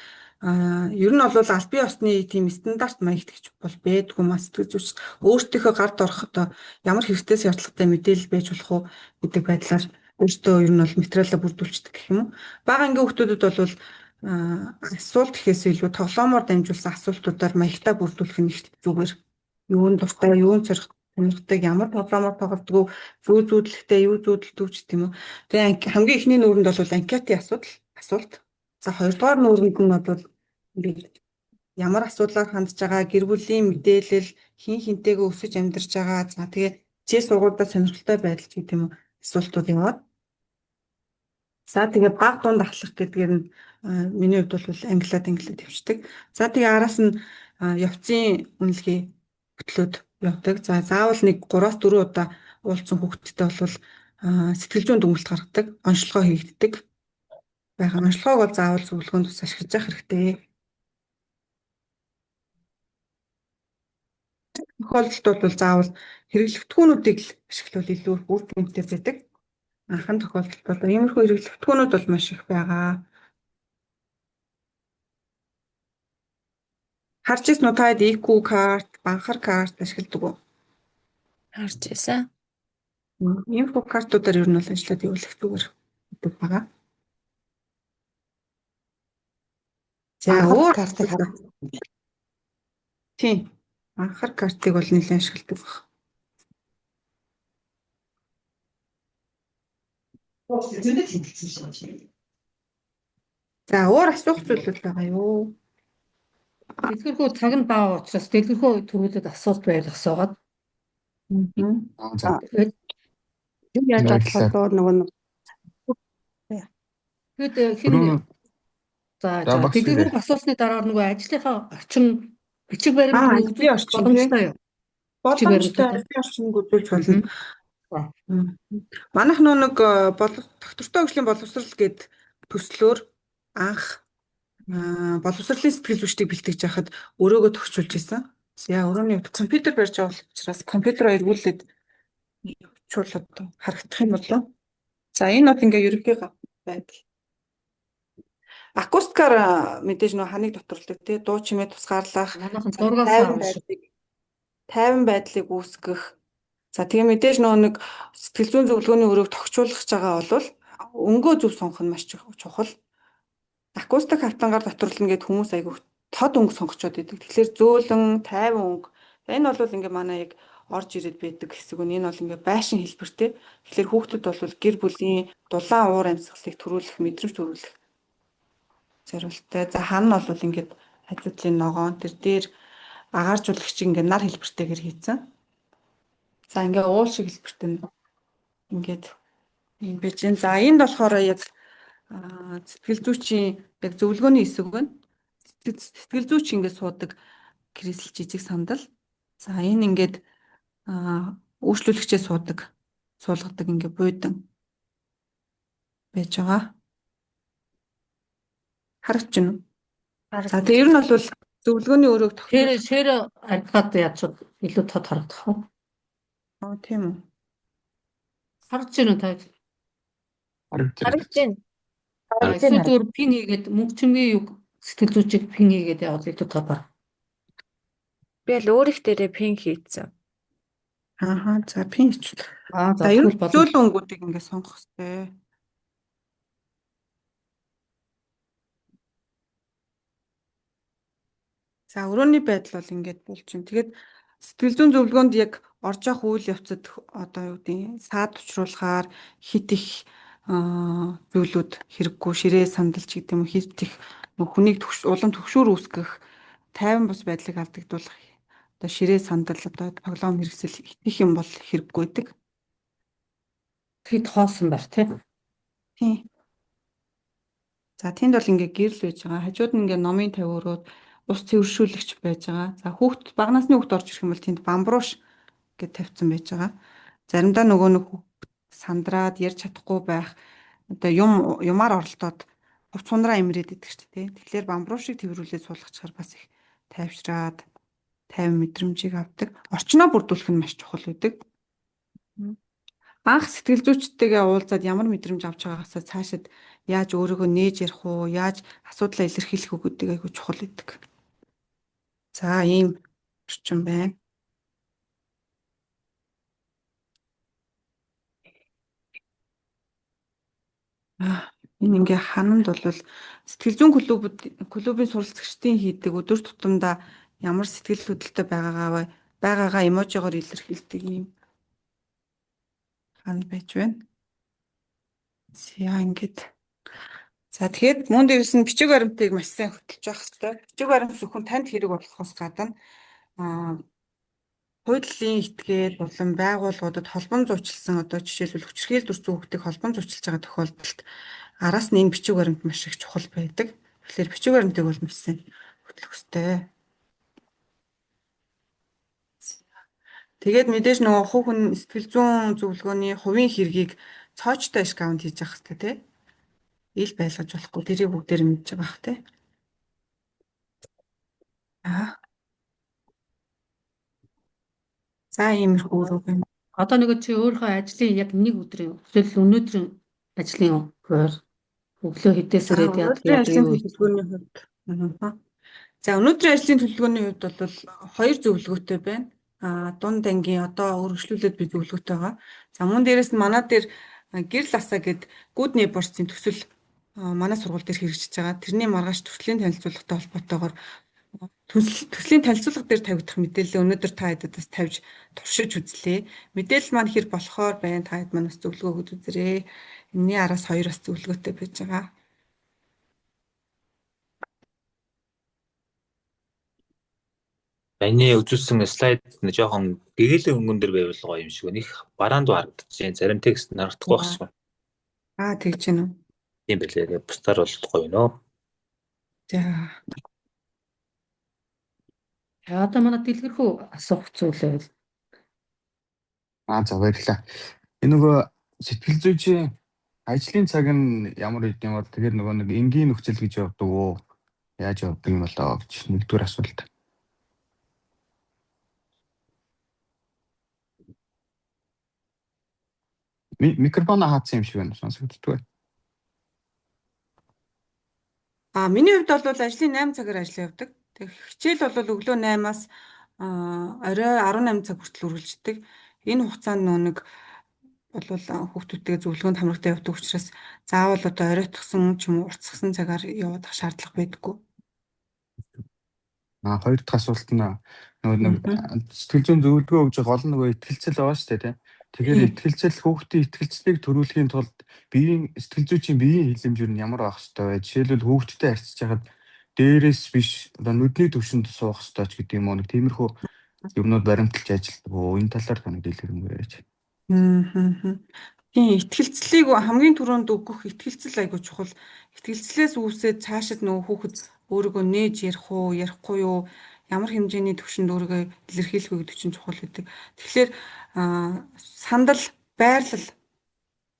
B: Ер нь бол аль бие усны тийм стандарт маягт гэж бол байдгүй мас сэтгэл зүйч өөртөөхөө гард орох одоо ямар хэрэгцээс шаардлагатай мэдээлэл байж болох уу гэдэг байдлаар өөртөө ер нь бол материалаа бүрдүүлчихдэг гэх юм уу. Бага ангийн хүүхдүүдэд бол асуулт гэхээс илүү тоглоомоор дамжуулсан асуултуудаар маягтаа бүрдүүлэх нь их зүгээр. Юунд дуртай, юунд сонирхдаг, ямар тоглоомоор тоглодог, зүү зүүдлэхтэй, юу зүүдэлдэг ч тийм үү. Тэгээ хамгийн ихний нүүрэнд бол анкетын асуулт. За хоёрдугаар нүүрэнд нь бол ингээд ямар асуудлаар хандж байгаа, гэр бүлийн мэдээлэл, хин хинтэйгээ өсөж амьдарч байгаа. За тэгээ хичээл сургуультай сонирхолтой байдал ч гэдэм үү асуултууд яваад. За тэгээ баг дунд ахлах гэдгээр нь миний хувьд бол англиад явчихдаг. За тэгээ араас нь явцын үнэлгээ хөтлөөд явдаг. За заавал нэг 3-4 удаа уулзсан хүүхдтэй бол сэтгэл зүйн дүгнэлт гаргадаг, онцлогоо хийгддэг. Онцлогоог бол заавал зөвлөгөөнд тус ашиглаж явах хэрэгтэй. Тохиолдолд бол заавал хэрэглэгдэхүүнүүдийг л ашиглавал илүү үр дүнтэй байдаг. Анхны тохиолдолд бол иймэрхүү хэрэглэгдэхүүнүүд бол маш их байгаа. Харж ирсэн уу таад EQ карт, банхар карт ашигладаг уу?
D: Харж байсан.
B: Иймэрхүү картуудаар ер нь бол ажиллаад явуулах зүгээр гэдэг байгаа. За өөр
C: картыг харах.
B: Тийм. Анхаар картыг бол нэлээд ашигладаг баг. За өөр асуух зүйлүүд байгаа юу?
A: Дэлгэрхүү цаг нь бага учраас дэлгэрхүү төрүүлээд асуулт байлгах суугаад.
D: За.
A: Тэгээд
C: Юу яаж бодлоо нөгөө
A: тэгээд хин за дэлгэрхүү асуусны дараа нөгөө ажлынхаа орчин бичиг баримт
B: ажлын орчин
A: боломжтой юу?
B: Боломжтой ажлын орчинг үзүүлж болно. Манайх нэг доктортой хөгжлийн боловсрал гээд төслөөр анх боловсролын сэтгэл зүйчдийг бэлтгэж яхад өрөөгөө төгсчүүлж исэн. За өрөөний хувьд компьютер барьж байгаа учраас компьютероо эргүүлээд явуулаад харагдах юм болоо. За энэ бол ингээ ерөнхий байдал. Акустикаар мэдээж нөө ханыг доторлдог тий дуу чимээ тусгаарлах, тайван байдлыг үүсгэх. За тэгээ мэдээж нөө нэг сэтгэл зүйн зөвлөгөөний өрөөг тогтчуулах байгаа бол өнгөө зөв сонгох нь маш чухал. Акустик хавтангаар доторлно гэд хүмүүс айгүй тод өнгө сонгочод идэг. Тэгэхээр зөөлөн, тайван өнгө. Энэ бол ингээ манай яг орж ирээд байдаг хэсэг нь. Энэ бол ингээ байшин хэлбэртэй. Тэгэхээр хүүхдэд бол гэр бүлийн дулаан уур амьсгалыг төрүүлэх, мэдрэмж төрүүлэх зорилттой. За хан нь бол ингээд хажуудлын ногоон тэр дээр агааржуулагч ингээ нар хэлбэртэйгээр хийцэн. За ингээ уул шиг хэлбэртэй ингээд юм байж гэн. За энд болохоор яг сэтгэл зүйчийн яг зөвлөгөөний хэсэг байна. Сэтгэл зүйч ингээд суудаг креслэл жижиг сандал. За энэ ингээд үйлчлүүлэгчээ суулгадаг ингээ буйдан байж байгаа. Харагч байна уу? За тэгээ ер нь бол зөвлөгөөний өрөөг тогтоох.
A: Шэр арихад яаж илүү тод харагдах вэ?
B: Тийм үү.
A: Харж байна уу та?
D: Харж байна.
A: Эсвэл зүгээр пин хийгээд мөнгө чимгийн юу сэтгэл зүйчийг пин хийгээд яваад илүү тод бар.
D: Би л өөрөх дээрээ пин хийцэн.
B: За пин хийчихвэл.
A: За
B: ер нь зөөлөн өнгүүдийг ингээ сонгох хэрэгтэй. За өрөөний байдал бол ингээд болж байна. Тэгээд сэтгэл зүйн зөвлөгөөнд яг орж явах үйл явцад одоо юу гэдэг саад учруулахаар хит их зүйлүүд хэрэггүй ширээ сандалч гэдэг юм хит их хүнийг улам төгшүүр үүсгэх тайван бус байдлыг алдагдуулах одоо ширээ сандал одоо тоглоом хэрэгсэл их юм бол хэрэггүй байдаг.
A: Хит хоосон бар тийм.
B: За тэнд бол ингээ гэрэл байж байгаа. Хажууд нь ингээ номын тавиурууд ус цэвэршүүлэгч байж байгаа. За хүүхд бага насны хүүхд орж ирэх юм бол тэнд бамбууш гэж тавьсан байж байгаа. Заримдаа нөгөө нэг сандраад ярьж чадахгүй байх одоо юмар оролдоод хувц сундраа имрээд идэг шүү дээ. Тэгэхээр бамбуушийг тэрвэрлээд суулгачаар бас их тайвшраад тайван мэдрэмжийг авдаг. Орчноо бүрдүүлэх нь маш чухал байдаг. Анх сэтгэл зүйчтэйгээ уулзаад ямар мэдрэмж авч байгаагаасаа цаашид яаж өөрийгөө нээж ярих уу, яаж асуудлаа илэрхийлэх үү гэдэг айгүй чухал гэдэг. За ийм орчин байна. Энэ ингээ хананд бол сэтгэл зүйн клубын суралцагчдын хийдэг өдөр тутамдаа ямар сэтгэл хөдлөлтөй байгаагаа эможигоор илэрхийлдэг юм ханд байж байна. За ингээд. За тэгэхээр мөн дээрээс нь бичиг баримтыг маш сайн хөтлөж явах хэрэгтэй. Бичиг баримт зөвхөн танд хэрэг болохоос гадна хуулийн этгээд болон байгууллагуудад холбон зуучилсан одоо жишээлбэл хүчирхийлэл дүрцэн хүүхдийг холбон зуучилж байгаа тохиолдолд араас нь энэ бичиг баримт маш их чухал байдаг. Тэгэхээр бичиг баримтыг бол маш сайн хөтлөх хэрэгтэй. Тэгээд мэдээж нөгөө хүүхэн сэтгэл зүйн зөвлөгөөний хувийн хэргийг цоочтой аккаунт хийж явах хэрэгтэй тий. Ил байлгаж болохгүй тэрийг бүгдээр мэдж байгаа бах тий. За иймэрхүү рүү байна.
A: Одоо нөгөө чи өөрийнхөө ажлын яг нэг өдрийн эсвэл өнөөдрийн ажлын хуваар өглөө хэдээс ирээд
B: Өнөөдрийн ажлын төлөвлөгөөний хувьд. За өнөөдрийн ажлын төлөвлөгөөний хувьд бол хоёр зөвлөгөөтэй байна. Дунд ангийн одоо өргөжлүүлээд би зөвлөгөөтэй байгаа. За мөн дээрээс нь манай дээр гэрэл асаа гэд Good Neighbors-ийн төсөл манай сургууль дээр хэрэгжиж байгаа. Тэрний маргааш төслийн танилцуулгатай холбоотойгоор төслийн танилцуулга дээр тавигдах мэдээлэл өнөөдөр та хэдээс тавьж туршиж үзлээ. Мэдээлэл маань хэр болохоор байна та хэд маань бас зөвлөгөө өгöd үзээрэй. Энэний араас хоёр бас зөвлөгөөтэй байж байгаа.
E: Эний үзүүлсэн слайд нь жоохон гэгээлэн өнгөн дээр байвал гоё юм шиг байна. Их бараанд харагдаж байна. Зарим текст харагдахгүй байх шиг.
B: Тэгж гэнэ үү?
E: Тийм байлээ. Бусдаар бол гоё нөө.
B: За.
A: Одоо манай дэлгэрхүү асуух зүйлээ.
F: За баярлалаа. Энэ нөгөө сэтгэл зүйчийн ажлын цаг нь ямар үгүй юм бол тэгэхээр нөгөө нэг энгийн нөхцөл гэж явдаг уу? Яаж явдаг юм болоо гэж нэгдүгээр асуулт. Микрофон хаацсан юм шиг байна. Сонсогддог.
B: Миний хувьд бол ажлын 8 цагаар ажиллаа явдаг. Тэг хичээл бол өглөө 8-аас орой 18 цаг хүртэл үргэлжлэдэг. Энэ хугацаанд нэг бол хүүхдүүдтэйгээ зөвлөгөөнд хамрагтай явдаг учраас заавал одоо оройтгсон ч юм уу уртсгсан цагаар явах шаардлага байдаггүй.
F: Хоёр дахь асуулт нь нөгөө нэг сэтгэл зүйн зөвлөгөө өгж гол нь нөгөө ихтгэлцэл байгаа шүү дээ тийм. Тэгэхээр ихтгэлцэл хүүхдийн ихтгэлцлийг төрүүлэхийн тулд биеийн сэтгэл зүйчийн биеийн хилэмжээр нь ямар байх ёстой вэ? Жишээлбэл хүүхдтэй харьцаж байхад дээрээс биш одоо нүдний төвшөнд суух ёстой ч гэдэг юм уу нэг тиймэрхүү юмнууд баримталж ажилладаг. Энэ талаар тань дэлгэрэнгүй яаж.
B: Тийм ихтгэлцлийг хамгийн түрүүнд өгөх ихтгэлцэл айгуу чухал. Ихтгэлцлээс үүсээд цаашид нөгөө хүүхэд өөрийгөө нээж ярих уу, ярихгүй юу, ямар хэмжээний төвшөнд өөрийгөө илэрхийлэх үү гэдэг чинь чухал гэдэг. Тэгэхээр сандал, байрлал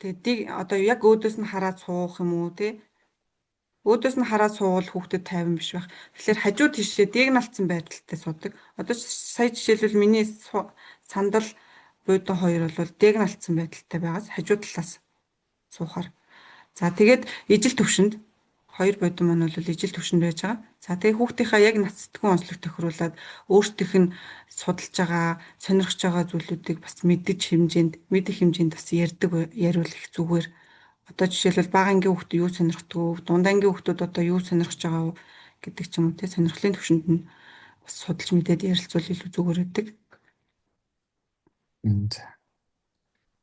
B: тэгээд одоо яг өөдөөс нь хараад суух юм уу тий? Өөдөөс нь хараад суувал хүүхдэд тайван биш байх. Тэгэхээр хажуу тишээ диагналцсан байдалтай суудаг. Одоо сая жишээлбэл миний сандал буудан хоёр бол диагналцсан байдалтай байгаас хажуу талаас суухаар. За тэгээд ижил төвшөнд хоёр буудан маань бол ижил төвшөнд байж байгаа. За тэгээд хүүхдийнхаа яг нац сэтгүүн онцлог тохируулаад өөртөөх нь судалж байгаа, сонирхож байгаа зүйлүүдийг бас мэддэг хэмжээнд бас яриул их зүгээр. Одоо жишээлбэл бага ангийн хүүхдүүд юу сонирхдаг, дунд ангийн хүүхдүүд одоо юу сонирхож байгаа гэдэг ч юм уу те сонирхлын төвшөнд нь бас судалж мэдээд ярилцвал илүү зүгээр байдаг.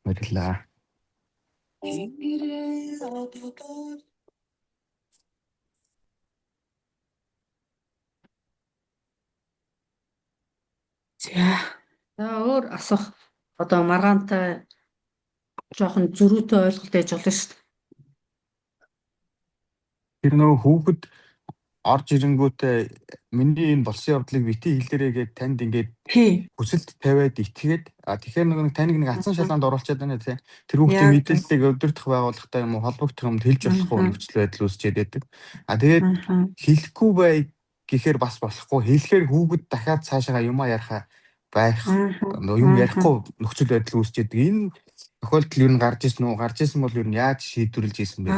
F: Баярлалаа.
A: За өөр асуух одоо маргаантай жоохон зөрүүтэй ойлголт ээж болно шүү дээ.
F: Тэр нөгөө хүүхэд орж ирэнгүүтээ миний энэ болсон явдлыг бити хэлээрээгээд танд ингээд хүсэлт тавиад итгээд тэгэхээр нэг таныг нэг атсан шалгаанд оруулчаад байна тий. Тэр хүүхдийн мэдээллийг өдөртөх байгууллагатай юм уу холбогдох юмд хэлж болохгүй нөхцөл байдал үүсчээд байдаг. Тэгээд хэлэхгүй бай гэхээр бас болохгүй. Хэлэхээр хүүхэд дахиад цаашаа юм ярих байх юм ярихгүй нөхцөл байдал үүсчээд энэ тохиолдол ер нь гарч ирсэн үү? Гарч ирсэн бол ер нь яаж шийдвэрлэж ирсэн бэ?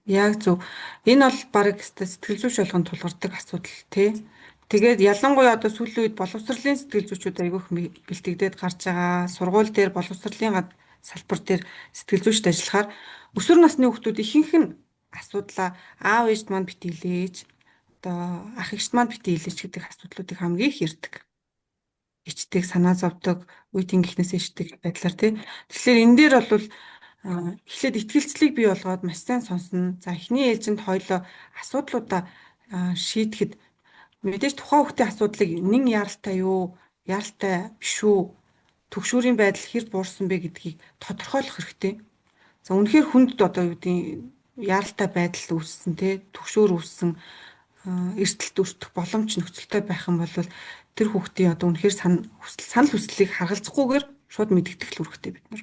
B: Яг зөв. Энэ бол баг сэтгэл зүйч болгон тулгардаг асуудал тий. Тэгээд ялангуяа одоо сүүлийн үед боловсролын сэтгэл зүйчүүд айгүйх бэлтгэгдээд гарч байгаа. Сургууль дээр боловсролын салбар дээр сэтгэл зүйчд ажиллахаар өсвөр насны хүүхдүүд ихэнх нь асуудлаа аав ээжд маань бит илээж одоо ах эгчд маань бит илээж гэдэг асуудлуудыг хамгийн их ярьдаг. Ичдэг, санаа зовдөг, үе тэнгихнээс ичдэг байдлаар тий. Тэгэхээр энэ дээр бол эхлээд итгэлцлийг бий болгоод маш сайн сонсно. За эхний ээлжинд хоёлоо асуудлуудаа шийдэхэд мэдээж тухайн хүүхдийн асуудлыг нэн яралтай юу, яралтай биш үү, түгшүүрийн байдал хэр буурсан бэ гэдгийг тодорхойлох хэрэгтэй. За үнэхээр хүнд одоо юу гэдгийг яралтай байдал үүссэн те түгшүүр үүссэн эрсдэлт өртөх боломж нөхцөлтэй байх юм бол тэр хүүхдийн одоо үнэхээр санал хүслийг харгалзахгүйгээр шууд мэдэгдэх л үүрэгтэй бид нар.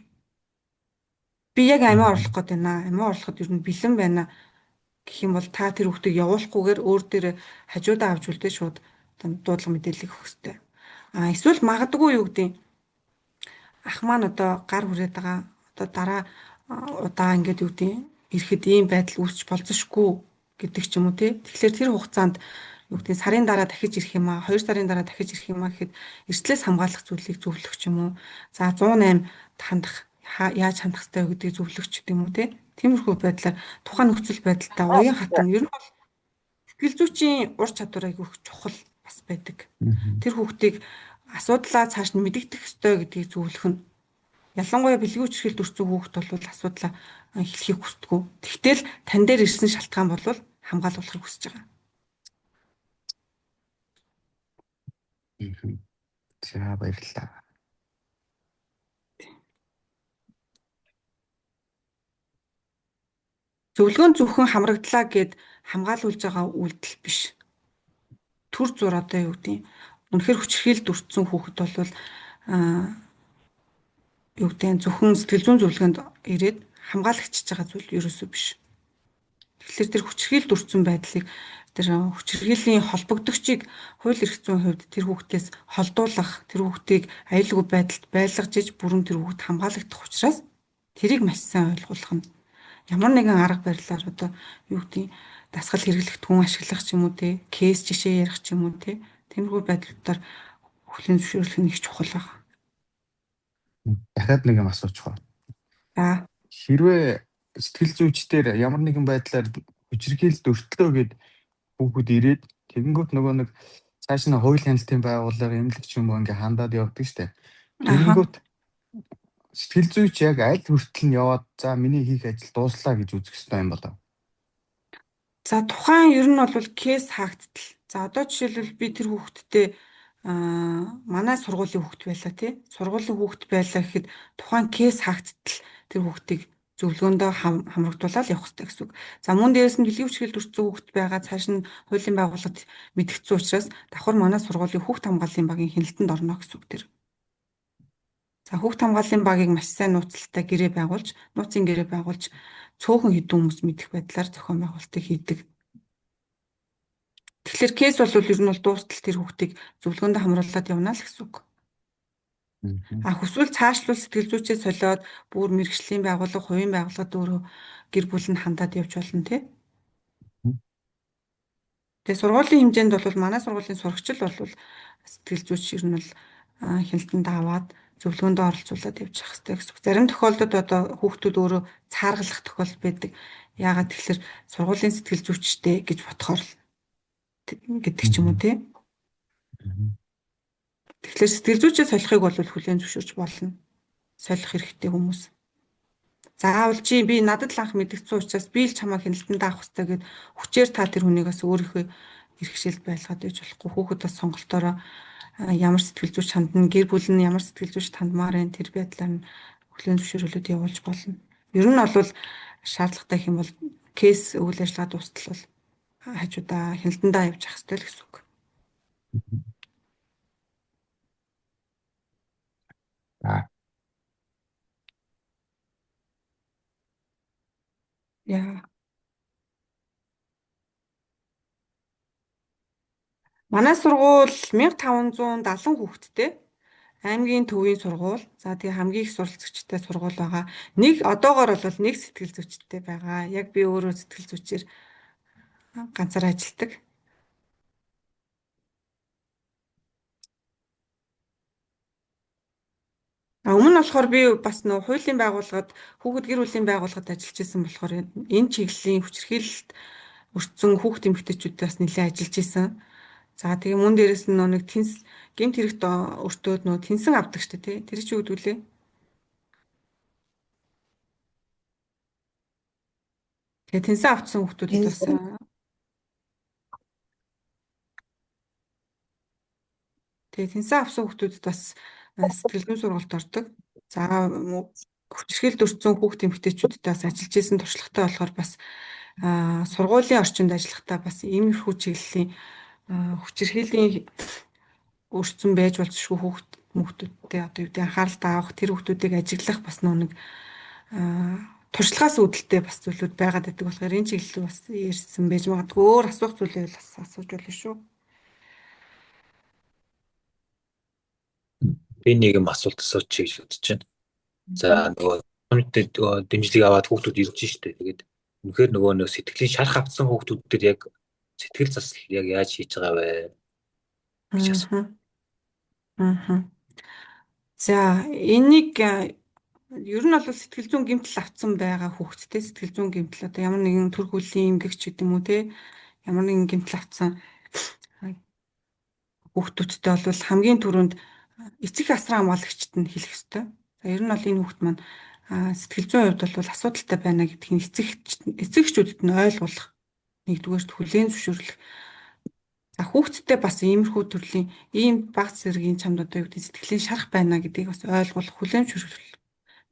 B: Би яг амиа орлох гээд байна. Амиа орлоход ер нь бэлэн байна гэх юм бол та тэр хүүхдийг явуулахгүйгээр өөр дээр хажуудаа авч үлдээ шууд дуудлага мэдээлэл өгөх хэрэгтэй. Эсвэл магадгүй юу гэдэг ах маань одоо гар хүрээд байгаа. Одоо дараа удаа ингээд юу гэдэг ирэхэд ийм байдал үүсч болзошгүй гэдэг ч юм уу тий. Тэгэхээр тэр хугацаанд юу гэдэг сарын дараа дахиж ирэх юм аа, 2 сарын дараа дахиж ирэх юм аа гэхэд эрсдлээс хамгаалах зүйлийг зөвлөх ч юм уу. За 108 хандах яаж хандах ёстой гэдгийг зөвлөх ч гэдэг юм уу тий. Тиймэрхүү байдлаар тухайн нөхцөл байдалтай уян хатан ер нь бол сэтгэл зүйчийн ур чадвар айгүй чухал бас байдаг. Тэр хүүхдийг асуудлаа цааш нь мэдэгдэх ёстой гэдгийг зөвлөх нь ялангуяа бэлгийн хүчирхийлэлд өрсөн хүүхд бол асуудлаа эхлэхийг хүсдэггүй. Тэгтэл тань дээр ирсэн шалтгаан бол хамгаалуулахыг хүсэж байгаа.
F: За баярлалаа.
B: Зөвлөгөөн зөвхөн хамрагдлаа гэд хамгаалуулж байгаа үйлдэл биш. Түр зур одоо юу гэдэг үнэхээр хүчирхийлэлд өртсөн хүүхэд бол юу гэдэг зөвхөн сэтгэл зүйн зөвлөгөөнд ирээд хамгаалагчж байгаа зүйл ерөөсөө биш. Тэгэхээр тэр хүчирхийлэлд өртсөн байдлыг тэр хүчирхийллийн холбогдогчийг хууль эрх зүйн хувьд тэр хүүхдээс холдуулах, тэр хүүхдийг аюулгүй байдалд байлгаж иж бүрэн тэр хүүхд хамгаалагдах учраас тэрийг маш сайн ойлгуулах нь ямар нэгэн арга барилаар одоо юу гэдэг дасгал хэрэглэх түн ашиглах ч юм уу те кейс жишээ ярих ч юм уу те тиймэрхүү байдлуудаар хүлээн зөвшөөрлөх нь их чухал байна.
F: Дахиад нэг юм асуучих уу? Хэрвээ сэтгэл зүйчдэр ямар нэгэн байдлаар хүчирхийлэлд өртлөө гэд хүүхэд ирээд тэгэнгүүт нөгөө нэг цааш нь хууль хяналтын байгууллага эмнэлэг ч юм уу ингээ хандаад явдаг штэ. Тэгэнгүүт сэтгэл зүйч яг аль хүртэл нь яваад за миний хийх ажил дууслаа гэж үзэх ёстой юм болов.
B: За тухайн ер нь бол кейс хаагдтал. За одоо жишээлбэл би тэр хүүхэдтэй манай сургуулийн хүүхэд байлаа тий. Сургуулийн хүүхэд байлаа гэхэд тухайн кейс хаагдтал тэр хүүхдийг зөвлөгөөндөө хамрагдуулаад явах хэрэгтэй гэсэн үг. За мөн дээрээс нь бэлгийн хүчирхийлэлд өртсөн хүүхэд байгаа цааш нь хуулийн байгууллагад мэдгдсэн учраас давхар манай сургуулийн хүүхд хамгааллын багийн хяналтанд орно гэсэн үг тэр. За хүүхд хамгааллын багийг маш сайн нууцлалтай гэрээ байгуулж, нууцын гэрээ байгуулж цөөхөн хэдэн хүмүүс мэдэх байдлаар зохион байгуулалтыг хийдэг. Тэгэхээр кейс бол ер нь дуустал тэр хүүхдийг зөвлөгөөнд хамруулад явна л гэсэн үг. Хүсвэл цаашлуул сэтгэл зүйчээ солиод бүр мэргэжлийн байгууллага, хувийн байгууллагад өөрөө гэр бүл нь хандаад явж болно тий. Тэгээ сургуулийн хэмжээнд бол манай сургуулийн сурагчид бол сэтгэл зүйч ер нь бол хяналтанд аваад зөвлөгөөнд оролцуулаад явж явах хэрэгтэй гэсэн үг. Зарим тохиолдолд одоо хүүхдүүд өөрөө цааргалах тохиолдол байдаг. Яагаад тэгэхээр сургуулийн сэтгэл зүйчтэй гэж бодохоор л гэдэг ч юм уу тий. Тэгэхээр сэтгэл зүйчээ солихыг бол хүлээн зөвшөөрч болно. Солих хэрэгтэй хүмүүс. Заавал чи би надад л анх мэдгдсэн учраас би л чамаа хяналтанд авах хэрэгтэй гэд хүчээр та тэр хүнийг бас өөрийнхөө эрхшээлд байлгаад байж болохгүй. Хүүхэд бас сонголтоороо ямар сэтгэл зүйч хандна, гэр бүл нь ямар сэтгэл зүйч хандмаар энэ тэр байдлаар нь хүлээн зөвшөөрөлүүд явуулж болно. Ер нь бол шаардлагатай их юм бол кейс үйл ажиллагаа дуустал бол хажуудаа хяналтандаа явж ах хэрэгтэй л гэсэн үг. Манай сургууль 1570 хүүхэдтэй. аймгийн төвийн сургууль. За тэгээ хамгийн их суралцагчтай сургууль байгаа. Нэг одоогоор бол нэг сэтгэл зүйчтэй байгаа. Яг би өөрөө сэтгэл зүйчээр ганцаар ажилладаг. Өмнө нь болохоор би бас нөө хуулийн байгууллагад хүүхэд гэр бүлийн байгууллагад ажиллаж исэн болохоор энэ чиглэлийн хүчирхийлэлд өртсөн хүүхд эмэгтэйчүүдтэй бас нэлээд ажиллаж исэн. За тэгээ мөн дээрэс нь нэг гэмт хэрэгт өртөөд нөө тэнсэн авдаг штэ тий. Тэр чи юу гэдгүүлээ? Тэгээ тэнсэн авцсан хүүхдүүдэд бас тэнсэн авсан хүүхдүүдэд бас сэтгэл зүйн сургалт ордог. За хүчирхийлэлд өртсөн хүүхд эмэгтэйчүүдтэй бас ажиллаж исэн туршлагатай болохоор бас сургуулийн орчинд ажиллахдаа бас иймэрхүү чиглэлийн хүчирхийллийн өртсөн байж болзошгүй хүүхдүүдтэй одоо юу гэдэг анхаарал таавах тэр хүүхдүүдийг ажиглах бас нэг туршлагаас үүдэлтэй бас зүйлүүд байгаад байдаг болохоор энэ чиглэлийг бас ирсэн байж магадгүй өөр асуух зүйлээ бас асууж болно шүү.
E: Би нэг юм асуулт асуучих гэж бодож байна. За нөгөө дэмжлэг аваад хүүхдүүд ирж штэ. Тэгээд үнэхээр нөгөө сэтгэлийн шарх автсан хүүхдүүд дээр яг сэтгэл засал яг яаж хийж байгаа вэ? гэж асуув.
B: За энийг ер нь бол сэтгэл зүйн гэмтэл авсан байгаа хүүхэдтэй сэтгэл зүйн гэмтэл одоо ямар нэгэн төр хүлийн эмгэгч гэдэг юм уу те ямар нэгэн гэмтэл авсан хүүхдүүдтэй бол хамгийн түрүүнд эцэг асран хамгаалагчид нь хэлэх ёстой. За ер нь бол энэ хүүхд маань сэтгэл зүйн хувьд бол асуудалтай байна гэдгийг эцэгчүүдэд нь ойлгуулах, нэгдүгээрт хүлээн зөвшөөрлөх. За хүүхдтэй бас иймэрхүү төрлийн ийм баг зэргийн чамд одоо юу гэдэг сэтгэлийн шарах байна гэдгийг бас ойлгуулах, хүлээн зөвшөөрлөх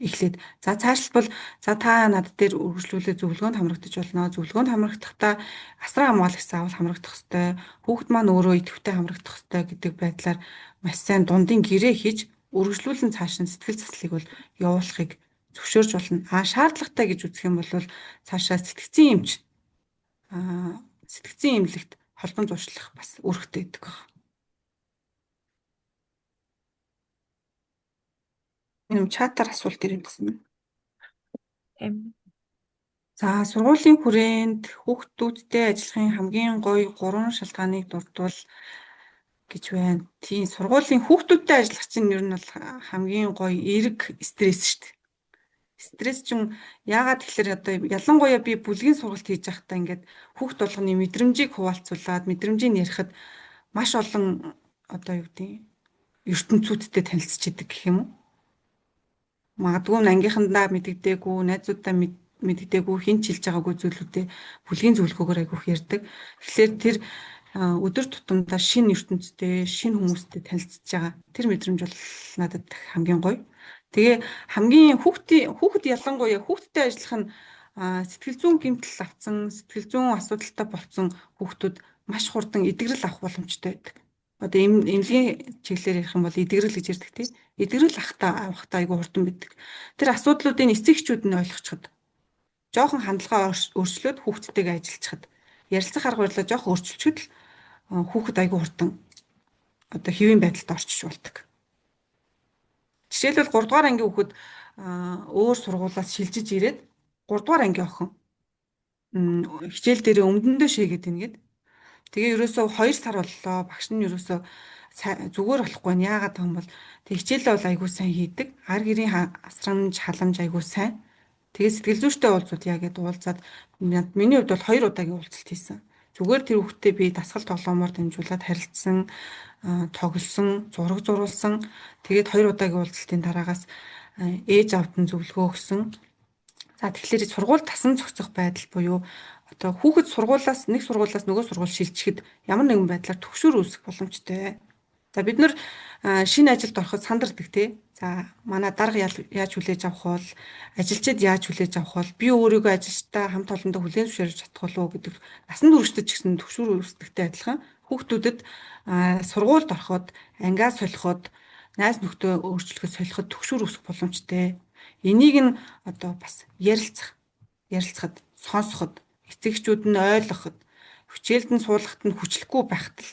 B: эхлээд за цаашлбал за та над дээр үргэлжлүүлээ зөвлөгөөнд хамрагдаж болно. Зөвлөгөөнд хамрагдахдаа асран хамгаалагч заавал хамрагдах ёстой. Хүүхд маань өөрөө идэвхтэй хамрагдах ёстой гэдэг байдлаар маш сайн дундын гэрээ хийж үргэлжлүүлэн цааш нь сэтгэл заслыг бол явуулахыг зөвшөөрж болно. Шаардлагатай гэж үзэх юм бол цаашаа сэтгцийн эмч сэтгцийн эмнэлэгт холбон зуршлах бас үүрэгтэй байдаг байна. Энэ чатаар асуулт ирсэн. За сургуулийн хүрээнд хүүхдүүдтэй ажиллахын хамгийн гоё 3 шалтгааныг дурдвал гэж байна. Тийм сургуулийн хүүхдүүдтэй ажиллах чинь ер нь бол хамгийн гоё эерэг стресс шүү дээ. Стресс чинь яагаад тэгэхээр одоо ялангуяа би бүлгийн сургалт хийж байхдаа ингээд хүүхд болгоны мэдрэмжийг хуваалцуулаад мэдрэмжийг ярихад маш олон одоо юу гэдэг ертөнцүүдтэй танилцж идэг гэх юм уу. Магадгүй ангийнхандаа мэддэггүй, найзуудаа мэддэггүй, хинч хэлж байгаагүй зүйлүүдээ бүлгийн зөвлөгөөгөөр айгүйх ярьдаг. Тэгэхээр тэр өдөр тутамдаа шинэ ертөнцтэй, шинэ хүмүүстэй танилцж байгаа. Тэр мэдрэмж бол надад хамгийн гоё. Тэгээ хамгийн хүүхэд ялангуяа хүүхдтэй ажиллах нь сэтгэл зүйн гэмтэл авсан, сэтгэл зүйн асуудалтай болсон хүүхдүүд маш хурдан эдгэрэл авах боломжтой байдаг. Одоо эмнэлгийн чиглэлээр ярих юм бол эдгэрэл гэж ярьдаг тийм. Эдгэрэл авахтаа айгүй хурдан байдаг. Тэр асуудлуудын эцэгчүүд нь ойлгочиход жоохон хандлагаа өөрчлөөд хүүхдтэйгээ ажиллачаад ярилцах арга барилаа жоохон өөрчилчихэд л хүүхэд айгүй хурдан одоо хэвийн байдалд орчих болдог. Жишээлбэл 3 дугаар ангийн хүүхэд өөр сургуулиас шилжиж ирээд 3 дугаар ангийн охин хичээл дээрээ өмдөндөө шийгээд ингээд тэгээ ерөөсөө 2 сар боллоо. Багш нь ерөөсөө зүгээр болохгүй нь яагаад гэвэл бол тэг хичээлээ бол айгүй сайн хийдэг. Ар гэрийн асрамж халамж айгүй сайн. Тэгээ сэтгэл зүйчтэй уулзууд яа гэдээ уулзаад миний хувьд бол 2 удаагийн уулзалт хийсэн. Зүгээр тэр хүүхдээ би дасгал тоглоомоор дамжуулаад харилцсан, тоглосон, зураг зурулсан. Тэгээд 2 удаагийн уулзалтын дараагаас ээж авд нь зөвлөгөө өгсөн. За тэгэхээр сургууль тасан зохицох байдал буюу одоо хүүхэд нэг сургуулиас нөгөө сургууль шилжихэд ямар нэгэн байдлаар төгшөр үүсэх боломжтой. За бид нар шинэ ажилд ороход сандардаг тий. За манай дарга яаж хүлээж авах бол ажилчид яаж хүлээж авах бол би өөрийгөө ажилчтай хамт олондоо хүлээн зөвшөөрч чадах болов уу гэдэг насан туршид ч гэсэн төгшөр үүсдэгтэй адилхан хүүхдүүдэд сургуульд ороход ангиа солиход найз нөхдөд өөрчлөхөд солиход төгшөр үүсэх боломжтой. Энийг нь одоо бас ярилцахад сонсоход эцэгчүүд нь ойлгоход хичээлд нь суулгахад нь хүчлэхгүй байхад л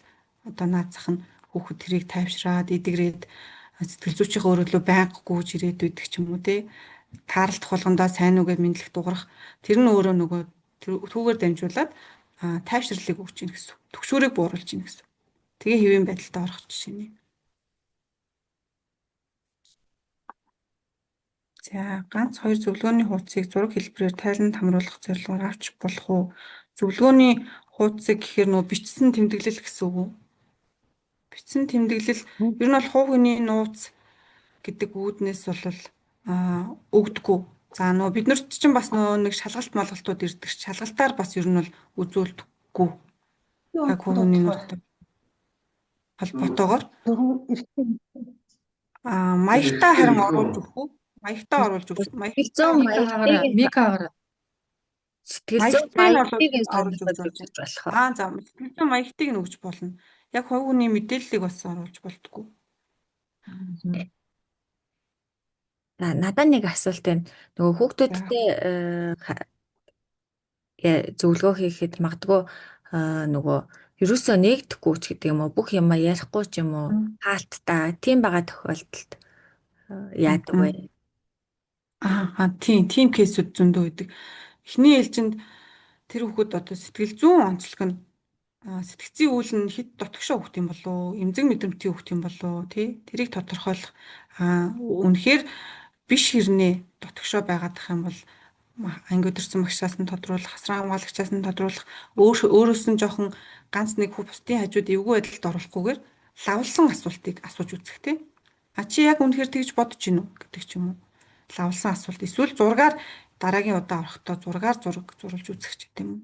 B: одоо наацах нь хүүхэд тэрийг тайвшраад эдгрээд Сэтгэл зүйчийнхээ өрөөлөө байнга гүйж ирээд байдаг ч юм уу те. Таарлах болгондоо сайн уу гэж мэдлэх дуурах тэр нь өөрөө нөгөө түүгээр дамжуулаад тайвширлыг өгч ийн гэсэн. Түгшүүрийг бууруулж ийн гэсэн. Тэгээ хэвийн байдалтай орох жишээ нь. За ганц хоёр зөвлөгөөний хуудсыг зураг хэлбэрээр тайлан хамруулах зорилгоор авч болох уу? Зөвлөгөөний хуудсыг гэхээр нөгөө бичсэн тэмдэглэл гэсэн үг үү? Бичсэн тэмдэглэл ер нь бол хувь хүний нууц гэдэг үүднээс бол өгдөггүй. За нөгөө бид нарт чинь бас нөгөө нэг шалгалт малгалтууд ирдэг. Шалгалтаар бас ер нь бол үзүүлдэггүй. Яг хувь хүний нууцтай холбоотойгоор маягтаа харин оруулж өгөх үү? Маягтаа оруулж өгөх.
D: Сэтгэл зүйн маягтыг
A: Микагаар
D: сэтгэл зүйн маягтыг
B: оруулж өгч
D: болох.
B: за сэтгэл зүйн маягтыг нь өгч болно. Яг хувь хүний мэдээллийг бас оруулж болтгоо.
D: Надад нэг асуулт байна. Нөгөө хүүхдүүдтэй зөвлөгөө хийхэд магадгүй нөгөө ерөөсөө нэгдэхгүй ч гэдэг юм уу, бүх юм ярихгүй ч юм уу, хаалттай тийм байгаа тохиолдолд яадаг вэ?
B: Тийм кейсүүд зөндөө байдаг. Эхний ээлжинд тэр хүүхэд одоо сэтгэл зүйн онцлог нь сэтгцийн үйл нь хэд дотгошоо хөхт юм болоо, эмзэг мэдрэмтгий хөхт юм болоо, тий? Тэрийг тодорхойлох үнэхээр биш хэрнээ дотгошоо байгаадах юм бол анги өдөрсөн багшаас нь тодруулах, асран хамгаалагчаас нь тодруулах, өөрөөс нь жоохон ганц нэг бусдын хажууд эвгүй байдалд оруулахгүйгээр лавлсан асуултыг асууж үзэх тий. Чи яг үнэхээр тэгж бодож гин үү гэдэг ч юм уу. Лавлсан асуулт эсвэл зургаар дараагийн удаа орохдоо зургаар зурулж үзэх ч гэдэм юм.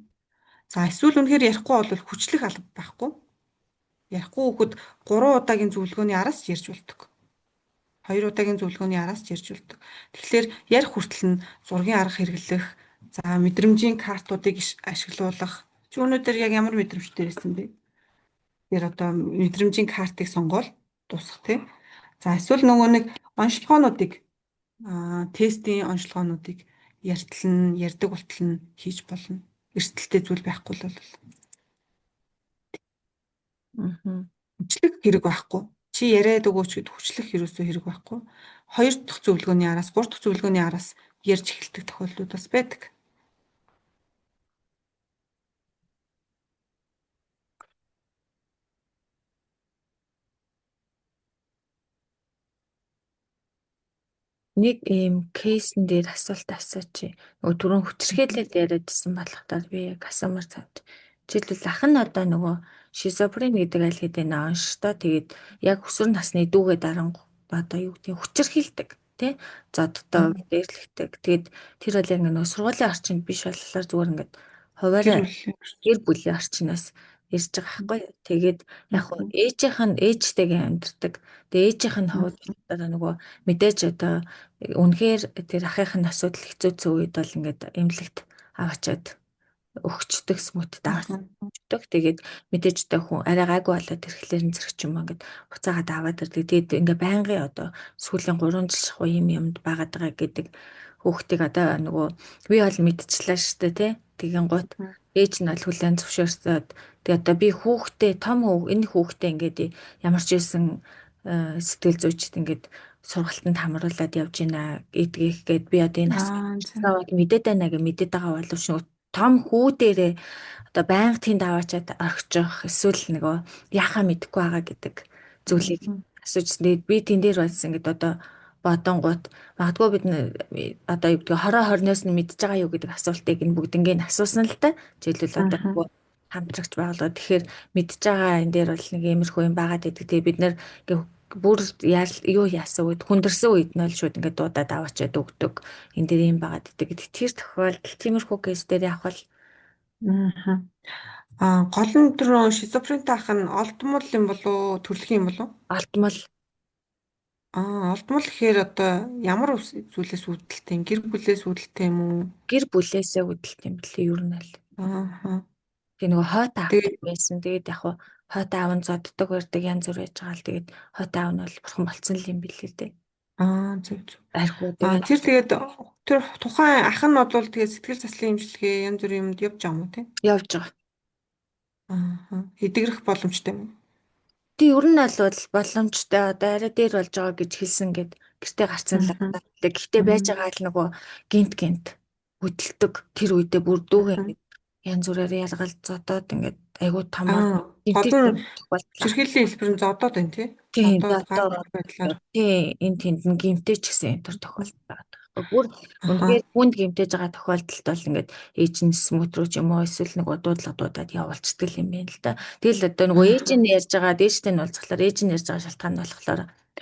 B: За эсвэл үнэхээр ярихгүй бол хүчлэх алба байхгүй. Ярихгүй хүүхэд 3 удаагийн зөвлөгөөний араас ч ярьж болдог. 2 удаагийн зөвлөгөөний араас ч ярьж болдог. Тэгэхээр ярих хүртэл нь зургийн арга хэрэглэх, за мэдрэмжийн картуудыг ашиглуулах. Чи өнөөдөр яг ямар мэдрэмжтэй байсан бэ? Тэр одоо мэдрэмжийн картыг сонгоод дуусгах тийм. За эсвэл нөгөө нэг онцлогоонуудыг тестийн онцлогоонуудыг ярьдаг болтол нь хийж болно. Эрсдэлтэй зүйл байхгүй бол хүчлэх хэрэг байхгүй. Чи яриад өгөөч гэд хүчлэх ерөөсөө хэрэг байхгүй. 2 дахь зөвлөгөөний араас 3 дахь зөвлөгөөний араас ярьж эхэлдэг тохиолдлууд бас байдаг.
D: Нэг ийм кейсэн дээр асуулт асууч. Нөгөө түрүүн хүчирхээлэл яриадсэн болохоор би яг асуумар цаад. Жишээлбэл ах нь одоо нөгөө шизофрен гэдэг аль хэдийн онштой тэгээд яг өсвөр насны дүүгээ дарангу одоо юу гэдэг хүчирхийлдэг тий зодтой дээрлэгдэг. Тэгээд тэр бол яг нөгөө сургуулийн орчинд биш болохоор зүгээр ингээд хуваараа гэр бүлийн орчноос ирж байгаа байхгүй. Тэгээд яг ээжтэйгээ амьдэрдэг. Тэгээд ээжийнх нь хувьд одоо нөгөө мэдээж одоо үнэхээр тэр ахийнх нь асуудал хэцүүцэн үед бол ингээд эмнэлэгт аваачаад өгчдөг смут даасан. Тэгээд мэдээж одоо хүн арай гайгүй болоод тэрхлээр нь зэрэг ч юм ингээд буцаагаад аваад ирдэг. Тэгээд ингээд байнгын одоо сүүлийн 3 жил шахуу юмд байгаад байгаа гэдэг хүүхдийг одоо нөгөө би бол мэдчихлээ шүү дээ тий. Тэгин гут ээж нь аль хүлэн зөвшөөрсөд тэгээд одоо би хүүхдээ энэ хүүхдээ ингээд ямар ч байсан сэтгэл зүйчд ингээд сургалтанд хамруулад явж байна гэдгийг гээд би одоо энэ асуулт мэдээд байна гэж мэдээд байгаа боловч том хүү дээрээ одоо байнга тэнд аваачаад орхиж эсвэл нөгөө яхаа мэдэхгүй байгаа гэдэг зүйлийг асуужсэн. Тэгээд би тэн дээр байсан гэдэг одоо бодонгууд магадгүй бид одоо юу гэдэг хороо хорноос нь мэдж байгаа юу гэдэг асуултыг энэ бүгднийг асуусан л та. Жишээлбэл одоо нөгөө хамтрагч байгууллага тэгэхээр мэдж байгаа энэ дээр бол нэг иймэрхүү юм байгаад байдаг. Тэгээд бид нэр бүр юу яасан үед хүндэрсэн үед нь л шууд ингээд дуудаад аваачаад өгдөг. Энд дээр юм байгаад байдаг. Тэр тохиолдолд тиймэрхүү кейс дээр яг бол
B: гол нь тэр шизофрентэй ах нь олдмол юм болоо төрөлхийн юм болоо?
D: Олдмол.
B: Олдмол гэхээр одоо ямар зүйлээс үүдэлтэй? Гэр бүлээс үүдэлтэй юм уу?
D: Гэр бүлээсээ үүдэлтэй юм билээ ер нь л. Тэгээ нөгөө хойт аав байсан. Тэгээд яг хуу хойт аав нь зоддог барьдаг янз бүр байж байгаа л тэгээд хойт аав нь бол бурхан болцсон л юм билээ дээ.
B: Зөв.
D: Архуу
B: тэр тэгээд тэр тухайн ах нь бол тэгээд сэтгэл заслын эмчилгээ янз бүрийн юмд явж байгаа юм уу те?
D: Явж байгаа.
B: Эдгэрэх боломжтой юм уу?
D: Тий, ер нь бол боломжтой одоо арай дээр болж байгаа гэж хэлсэн гэд гэртээ гарсан л
B: Мгм.
D: та. Гэхдээ байж байгаа л нөгөө гинт хөдөлдөг тэр үедээ бүр дүүгээ
B: Мгм.
D: ингээд янз бүрээр ялгалж зодоод ингээд айгуу томор
B: Аа,
D: гинтийг
B: гол нь
D: тохиолдлоо.
B: хүчирхийллийн хэлбэр нь зодоод байна тий.
D: Тийм
B: Зодоод гайхалтай байдлаар.
D: тий энэ тэнд нь гимтэй ч гэсэн энэ төр тохиолдол. Бүр
B: Аха.
D: үнэхээр хүнд гимтэж байгаа тохиолдолд бол ингээд ээж нь смут руу ч юм уу эсвэл нөгөө дуудаад явуулцдаг юм байна л да. Тэгэл одоо нөгөө ээж нь ярьж байгаа дээштэй нь болцохлоор ээж нь ярьж байгаа шалтгаан нь болохоор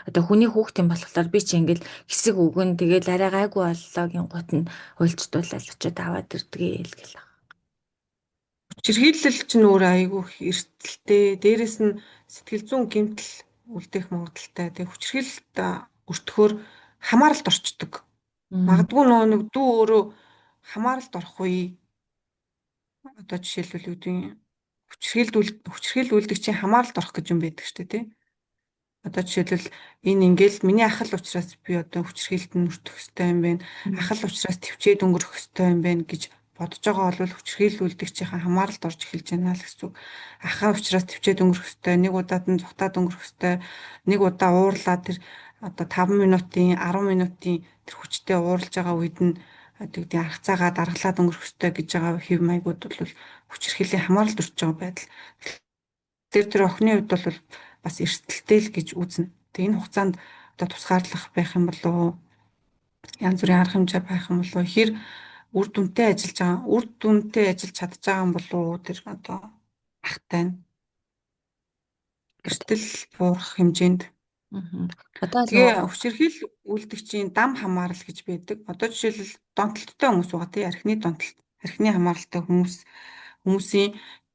D: одоо хүний хүүхдийн болохоор би чи ингээд хэсэг өгөн тэгэл арай гайгүй боллоогийн гут нь уйлцдуулаад очиод аваад ирдгээ л гэл.
B: Хүчирхийлэл чинь өөр айгүй их эрсдэлтэй. Дээрэс нь сэтгэл зүйн гэмтэл үлдээх магадaltaй. Тэгээ хүчирхийлэлд өртөхөөр хамааралд орчдөг. Магадгүй нөгөө нэг дүү өөрөө хамааралд орох үе одоо жишээлбэл юу гэдэг нь хүчирхийлүүлдэг чинь хамааралд орох гэж юм байдаг шүү дээ тий. Одоо жишээлбэл энэ ингээл миний ах л учраас би одоо хүчирхийлэлд өртөх ёстой юм байна. Ах л учраас төвчээд өнгөрөх ёстой юм байна гэж бодож байгаа бол хүчирхийлүүлдэг чихээ хамааралд орж эхэлж байна л гэсэн үг. Ахаа учраас төвчээд өнгөрөх ёстой, нэг удаад нь зүгтаад өнгөрөх ёстой, нэг удаа уурлаад тэр одоо 5 минутын 10 минутын тэр хүчтэй ууралж байгаа үед нь гэдэг аргацаагаа даргалаад өнгөрөх ёстой гэж байгаа хэв маягууд бол хүчирхийллийн хамааралд өртөж байгаа байдал. Тэр охины хувьд бол бас эрсдэлтэй л гэж үзнэ. Тэгээ энэ хугацаанд одоо тусгаарлах байх юм болов уу? Янз бүрийн арга хэмжээ байх юм болов уу? Хэр үр дүнтэй ажиллаж чадж байгаа юм болов уу? Тэр одоо ахтай нь эрсдэл буурах хэмжээнд.
D: Одоо л
B: Тэгээ хүчирхийл үйлдэгчийн дам хамаарал гэж байдаг. Одоо жишээлбэл донтолттой хүмүүс байгаа тий архины донтолт, архины хамааралтай хүмүүсийн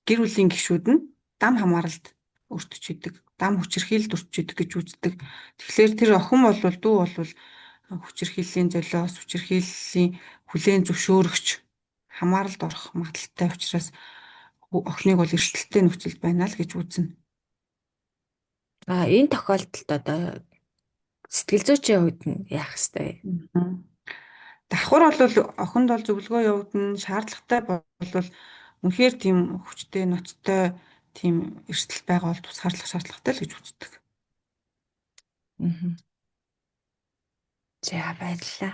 B: гэр бүлийн гишүүд нь дам хамааралд өртөж идэг, дам хүчирхийлэлд өртөж идэг гэж үздэг. Тэгэхээр тэр охин дүү бол хүчирхийллийн золиос, хүчирхийллийн хүлээн зөвшөөрөгч хамааралд орох магадaltaй учраас охиныг бол эрсдэлтэй нөхцөлд байна л гэж үзнэ.
D: энэ тохиолдолд одоо сэтгэл зүйчийн хувьд нь яах ёстой вэ?
B: Давхар бол охинд бол зөвлөгөө явагдана, шаардлагатай бол үнэхээр тийм хүчтэй, ноцтой тийм эрсдэл байгаа бол тусгаарлах шаардлагатай л гэж үздэг.
D: За баярлалаа.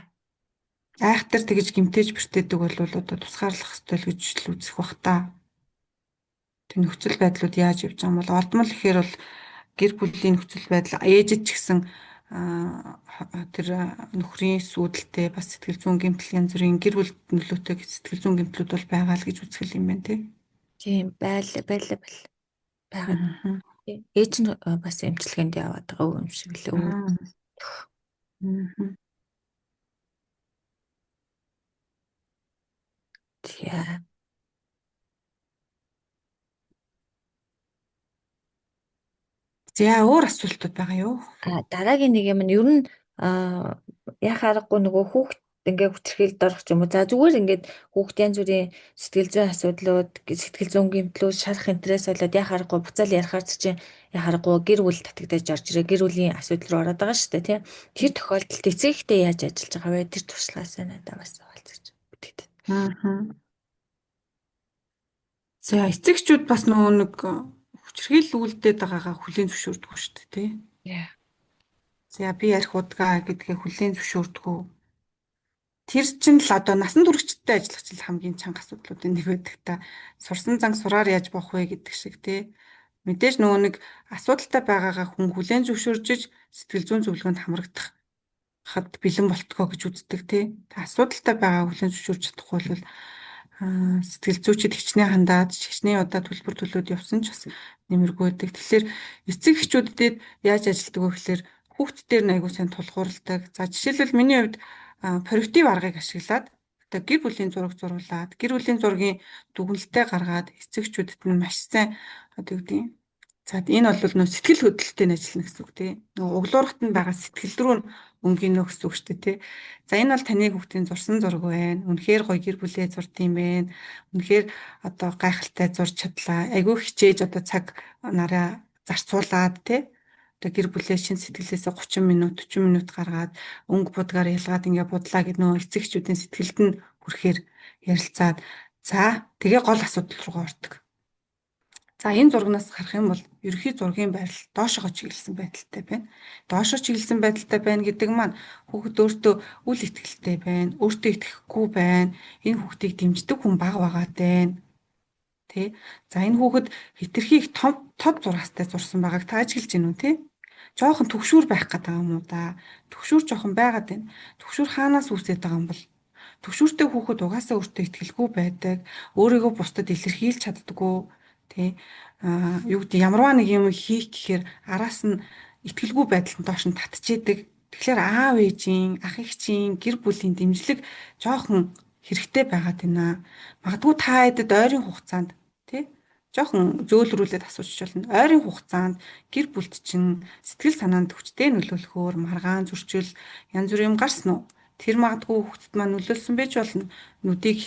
B: Айхтар тэгж гимтээж бэртээдэг бол одоо тусгаарлах ёстой л гэж л үзэх бах та. Тэр нөхцөл байдлууд яаж явж байгаа юм бол олдмол ихээр бол гэр бүлийн нөхцөл байдал ээжид ч гэсэн тэр нөхрийн сүйдэлтэй бас сэтгэл зүйн гэмтэл янз бүрийн гэр бүл нөлөөтэй сэтгэл зүйн гэмтлүүд бол байгаа л гэж үзэх юм байна тий.
D: Тийм байлаа. Ээж нь бас эмчилгээнд яваад байгаа юм шиг лээ. Тийм.
B: За өөр асуултууд байгаа юу?
D: Дараагийн нэг юм нь ер нь яах аргагүй нөгөө хүүхд ингээ хүчирхийлд орох ч юм уу. За зүгээр ингээд хүүхд янз бүрийн сэтгэл зүйн асуудлууд, сэтгэл зүйн гэмтлүүд, шарах интерес болоод яах аргагүй буцаал ярихаар чинь яах аргагүй гэр бүл татагдаж орж ирээ. Гэр бүлийн асуудал руу ороод байгаа шүү дээ, тийм. Тэр тохиолдолд эцэгтэй яаж ажиллаж байгаа вэ? Тэр туршлагаасаа надад бас хаалцаж бүтээдэг.
B: За эцэгчүүд бас нөгөө нэг хүчирхийлэл үлдээд байгаагаа хүлээн зөвшөөрдөг шүү дээ, тий. За би ярих удаа гэдгээ хүлээн зөвшөөрдөг. Тэр чинь л одоо насан туршидтай ажиллах чинь хамгийн чанга асуудлуудын нэг байдаг та. Сурсан занг сураар яаж болох вэ гэдэг шиг тий. Мэдээж нөгөө нэг асуудалтай байгаагаа хүн хүлээн зөвшөөрж сэтгэл зүйн зөвлөгөөнд хамрагдах хад бэлэн болтгоо гэж үздэг тий. Асуудалтай байгаа хүлээн зөвшөөрч чадахгүй бол сэтгэл зүйчид хичнээн хандаад хичнээн удаа төлбөр төлөөд явсан ч бас нэмэргүй байдаг. Тэгэхээр эцэг эхчүүдэд яаж ажилтдаг вэ гэхээр хүүхд дээр нь аягүй сайн тулгуурладаг. За жишээлбэл миний хувьд проектив аргыг ашиглаад одоо гэр бүлийн зураг зурулаад гэр бүлийн зургийн дүгнэлтээ гаргаад эцэгчүүдэд нь маш сайн одоо юу гэдэг. За энэ бол нөө сэтгэл хөдлөлтөй ажиллана гэсэн үг тий. Нөгөө углуурхад нь байгаа сэтгэл рүү өнгөнө гэсэн үг шүү дээ тий. За энэ бол таны хүүхдийн зурсан зураг байна. Үнэхээр гоё гэр бүлээ зурд юм байна. Үнэхээр одоо гайхалтай зурж чадлаа. Айгүй хичээж одоо цаг нараа зарцуулаад тий. Одоо гэр бүлээ шин сэтгэлээсээ 30 минут 40 минут гаргаад өнгө будгаар ялгаад ингээ будлаа гэд нөгөө эцэгчүүдийн сэтгэлд нь хүрэхээр ярилцаад за тэгээ гол асуудал руугаа ордог. За энэ зургнаас харах юм бол ерөнхий зургийн байдал доошоо чиглэсэн байдалтай байна. Доошоо чиглэсэн байдалтай байна гэдэг маань хүүхэд өөртөө үл итгэлтэй байна, өөртөө итгэхгүй байна. Энэ хүүхдийг дэмждэг хүн бага байгаад байна. Тэ. За энэ хүүхэд хитрхи их тод зургастай зурсан байгааг та ажиглаж гинүү те. Жохон төгшүүр байх гэдэг юм уу да. Төгшүүр жохон байгаад байна. Төгшүүр хаанаас үүсээд байгаа юм бол төгшүүртэй хүүхэд угаасаа өөртөө итгэлгүй байдаг. Өөрийгөө бусдад илэрхийлж чаддаггүй. Тэ. Юу гэдэг ямарваа нэг юм хийх гэхээр араас нь итгэлгүй байдалд доош нь татчихэдэг. Тэгэхээр аав ээжийн, ах эгчийн, гэр бүлийн дэмжлэг жоохон хэрэгтэй байгаад байна. Магадгүй та хэдэд ойрын хугацаанд тий жоохон зөөлрүүлээд асууж болно. Ойрын хугацаанд гэр бүлд чинь сэтгэл санаанд хүчтэй нөлөөлөхөөр маргаан зөрчил янз бүрийн юм гарсан уу? Тэр магадгүй хүүхдэд маань нөлөөлсөн байж болно. Нүдийг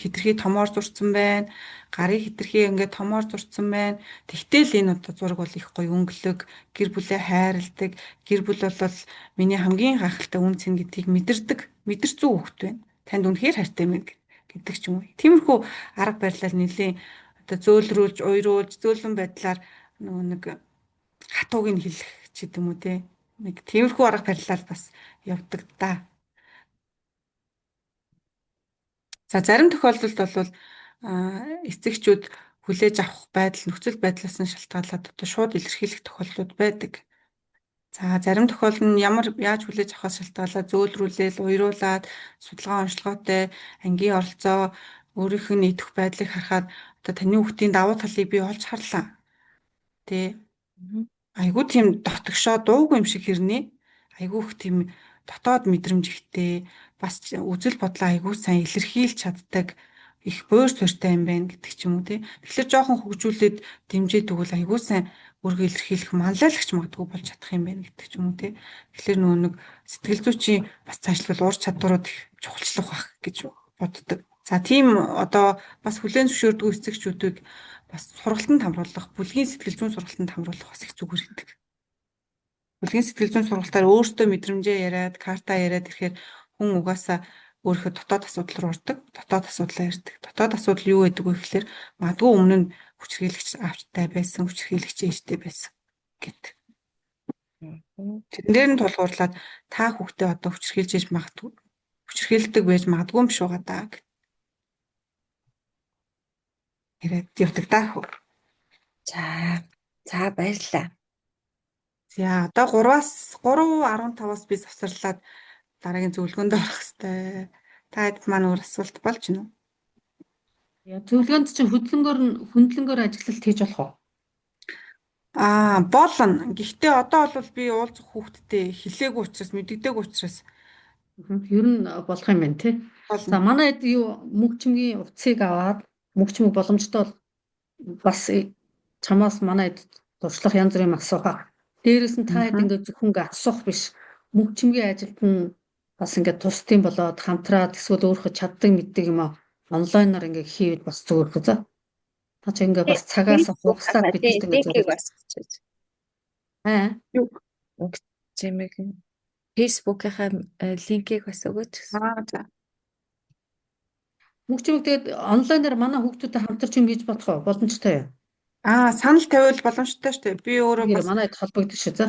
B: хитрхи томоор зурцсан байна. Гарыг хитрхи ингээд томоор зурцсан байна. Тэгтэл энэ одоо зураг бол их гоё өнгөлөг, гэр бүлээ хайрладаг, гэр бүл бол миний хамгийн гайхалтай үн цэн гэдгийг мэдэрсэн хүүхд байна. Танд үнэхээр хайртай мэн гэдэг ч юм уу. Тиймэрхүү арга барилаар нэлээд одоо зөөлрүүлж, уйруулж, зөөлөн байдлаар нөгөө нэг хатууг нь хэлэх ч гэдэм үү те. Нэг тиймэрхүү арга барилаар бас явдаг да. За зарим тохиолдолд бол эцэгчүүд хүлээж авах байдал, нөхцөл байдлаас нь шалтгаалаад одоо шууд илэрхийлэх тохиолдлууд байдаг. За зарим тохиолдолд нь яаж хүлээж авахаас шалтгаалаад зөөлрүүлээл, уйруулад, судалгаа онцлогоотой ангийн оролцоо, өөрийнх нь идэх байдлыг харахад одоо таны хүүхдийн давуу талыг би олж харлаа. Тэ. Айгуу тийм дотгошоо дуугүй юм шиг хэрнээ. Айгуу их тийм дотоод мэдрэмж ихтэй, бас үзэл бодлоо айгуу сайн илэрхийлж чаддаг их буур суурьтай юм байна гэдэг ч юм уу тий. Тэгэхээр жоохон хөгжүүлээд дэмжиж өгвөл айгуу сайн өөрийгөө илэрхийлэх манлайлагч магадгүй болж чадах юм байна гэдэг ч юм уу тий. Тэгэхээр нөгөө нэг сэтгэл зүйчийн бас цаашлбал ур чадварууд их чухалчлах байх гэж боддог. За тийм одоо бас хүлээн зөвшөөрдөг эцэгчүүдийг бас сургалтанд хамруулах, бүлгийн сэтгэл зүйн сургалтанд хамруулах бас их зүгээр гэдэг. Бүлгийн сэтгэл зүйн сургалтаар өөртөө мэдрэмжээ яриад, карта яриад ирэхээр хүн угаасаа өөрийнхөө дотоод асуудал руу ордог, дотоод асуудлаа ярьдаг. Дотоод асуудал юу гэдэг вэ гэхээр магадгүй өмнө нь хүчирхийлэгч аавчтай байсан, хүчирхийлэгч ээжтэй байсан гэдэг. Тэрнээр нь тулгуурлаад та хүүхдээ одоо хүчирхийлж ээж магадгүй, хүчирхийлдэг байж магадгүй юм шиг байгаа даа. Яриад явдаг даа хөө.
D: За баярлалаа.
B: За одоо 3-15-аас би завсарлаад дараагийн зөвлөгөөнд орох хэвээр. Та хэд маань өөр асуулт болж гинэ үү?
A: Зөвлөгөөнд чинь хөндлөнгөөр ажиллалт хийж болох уу?
B: Болно. Гэхдээ одоо бол би уулзах хүүхдтэй хэлээгүй учраас, мэддэггүй учраас
A: Ер нь болох юм байна тий. За манай хэд мөнгө чимгийн утсыг аваад мөнгө чимэг боломжтой бас чамаас манай хэд туршлах янз бүрийн асуух. Дээрээс нь та хэд ингээд зөвхөн асуух биш. Мөнгө чимгийн ажилд нь бас ингээд тусдсан болоод хамтраад эсвэл өөрөө чаддаг мэддэг юм онлайнаар ингээд хийвэл бас зүгээр хөө за. Та ч ингээд бас цагаас хугацаад бидэрт ингээд
D: зүгээр.
B: юу
D: Мөнгө чимэг Facebook-ийнхаа линкийг бас өгөөч.
B: за.
A: мөнгө чимэг тэгээд онлайнаар манай хүүхдүүдэд хамтарч юм хийж болох уу? Боломжтой юу?
B: Санал тавиул боломжтой шүү дээ. Би өөрөө бас
A: манай хэд холбогдсон шүү за.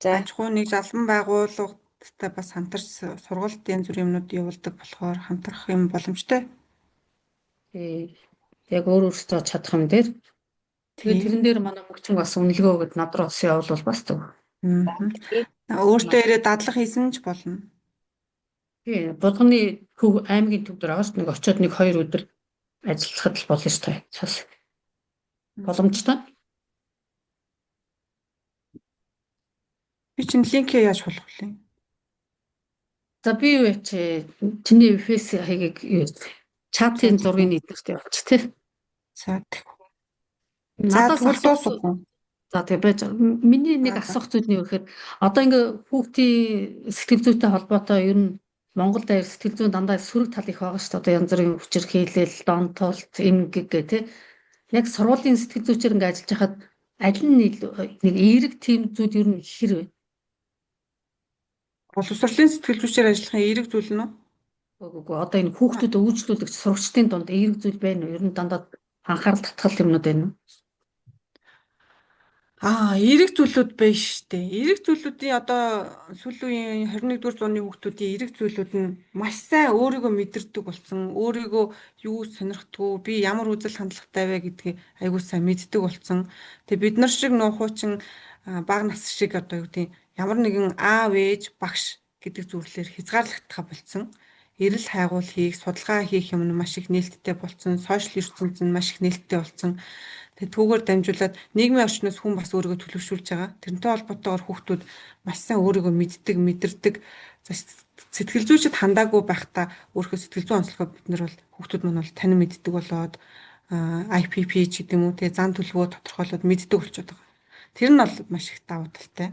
B: аж ахуй нэг жалбан байгууллагатай бас хамтарч сургалт янз бүрийн юмнууд явуулдаг болохоор хамтрах юм боломжтой.
A: Яг өөрөөсөө чадах юм дээр. Тэгээд тэрэн дээр манай мөнгө чимэг бас үнэлгээ өгöd над руу бас явуул бас зөв.
B: Өөртөө ирээд дадлах хийсэн ч болно.
A: Тий, болгоны аймгийн төв дээр аваад нэг очиод 1-2 өдөр ажиллахад л болно шүү дээ. Цас. Боломжтой.
B: Би чинь линкээ яаж хуулах вэ?
A: За би юу яач чиний фейс хаягийг чатын зургийг нийтлэлт явууч тий.
B: За тэгвэл
A: Надаас
B: дуусахгүй.
A: За тэгээ байж байгаа. Миний нэг асуух зүйл нь юу гэхээр одоо ингээ хүүхдийн сэтгэл зүйтэй холбоотой ер нь Монгол даяар сэтгэл зүйн дандаа сөрөг тал их байгаа шүү дээ. Одоо янз бүрийн хүчирхийлэл, донтолт, эмгэг гэх тий. Яг сургуулийн сэтгэл зүйчээр ингээ ажиллаж хахад аль нь нэг эерэг тийм зүйл ер нь хэр вэ?
B: Боловсролын сэтгэл зүйчээр ажиллахын эерэг зүйл нь үү?
A: Үгүй одоо энэ хүүхдүүдэд үйлчлүүлэгч сурагчдын дунд эерэг зүйл байна уу? Ер нь дандаа анхаарал татгал юмнууд байна уу?
B: Эерэг зүйлүүд байна шүү дээ. Эерэг зүйлүүдийн одоо сүүлийн 21-р зууны хүүхдүүдийн эерэг зүйлүүд нь маш сайн өөрийгөө мэдэрдэг болсон. Өөрийгөө юу сонирхдгоо, би ямар үзэл хандлагатай вэ гэдгийг аягүй сайн мэддэг болсон. Тэгээ бид нар шиг нөө хуучин бага нас шиг одоо юу гэдэг ямар нэгэн аав ээж багш гэдэг зүйлээр хязгаарлагдах болсон. Эрэл хайгуул хийх, судалгаа хийх юм нь маш их нээлттэй болсон. Сошиал ертөнцийн маш их нээлттэй болсон. Тэгээ түүгээр дамжуулаад нийгмийн орчноос хүн бас өөрийгөө төлөвшүүлж байгаа. Тэрнтэй холбоотойгоор хүүхдүүд маш сайн өөрийгөө мэддэг, мэдэрдэг. За сэтгэл зүйчэд хандаагүй байхдаа өөрийнхөө сэтгэл зүйн онцлогоо бид нар бол хүүхдүүд маань бол танин мэддэг болоод IPP ч гэдэг юм уу тэгээ зан төлөвөө тодорхойлоод мэддэг болчиход байгаа. Тэр нь бол маш их давуу талтай.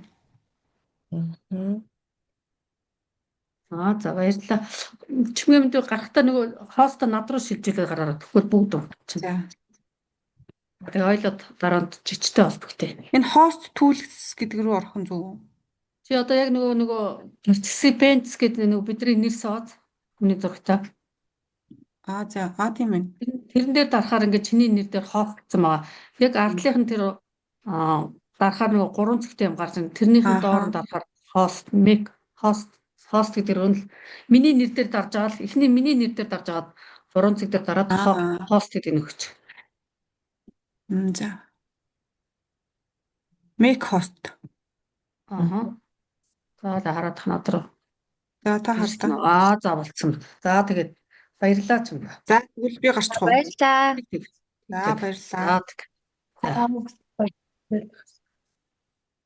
A: За баярлалаа. Чимээ мэдээ гарахтаа нөгөө хост над руу шилжүүлээд гараараа тэгвэл бүгд чинь.
B: За
A: Тэгээ ойлоод дараанд жижигтэй холбогтой.
B: энэ host tools гэдэг рүү орох нь зөв үү?
A: Чи одоо яг нөгөө participants гэдэг нөгөө бидний нэр сууз хүний зурагтай.
B: Тийм ээ.
A: Тэрэн дээр дарахаар ингээд чиний нэр дээр хоолцсон байгаа. Яг ардлынх нь тэр дарахаар нөгөө 3 цэгтэй юм гарч ирнэ. Тэрнийхэн доор нь дарахаар host гэдэг нь миний нэр дээр дарж байгаа л эхний миний нэр дээр дарж агаад 3 цэг дээр дараад host гэдэг нь өгч.
B: За. Make host.
A: За хараад ханаад руу.
B: За та хартаа.
A: За болцсон. За тэгээд баярлалаа ч юм.
B: За тэгвэл би гарчих уу?
D: Баярлалаа.
B: За баярлалаа.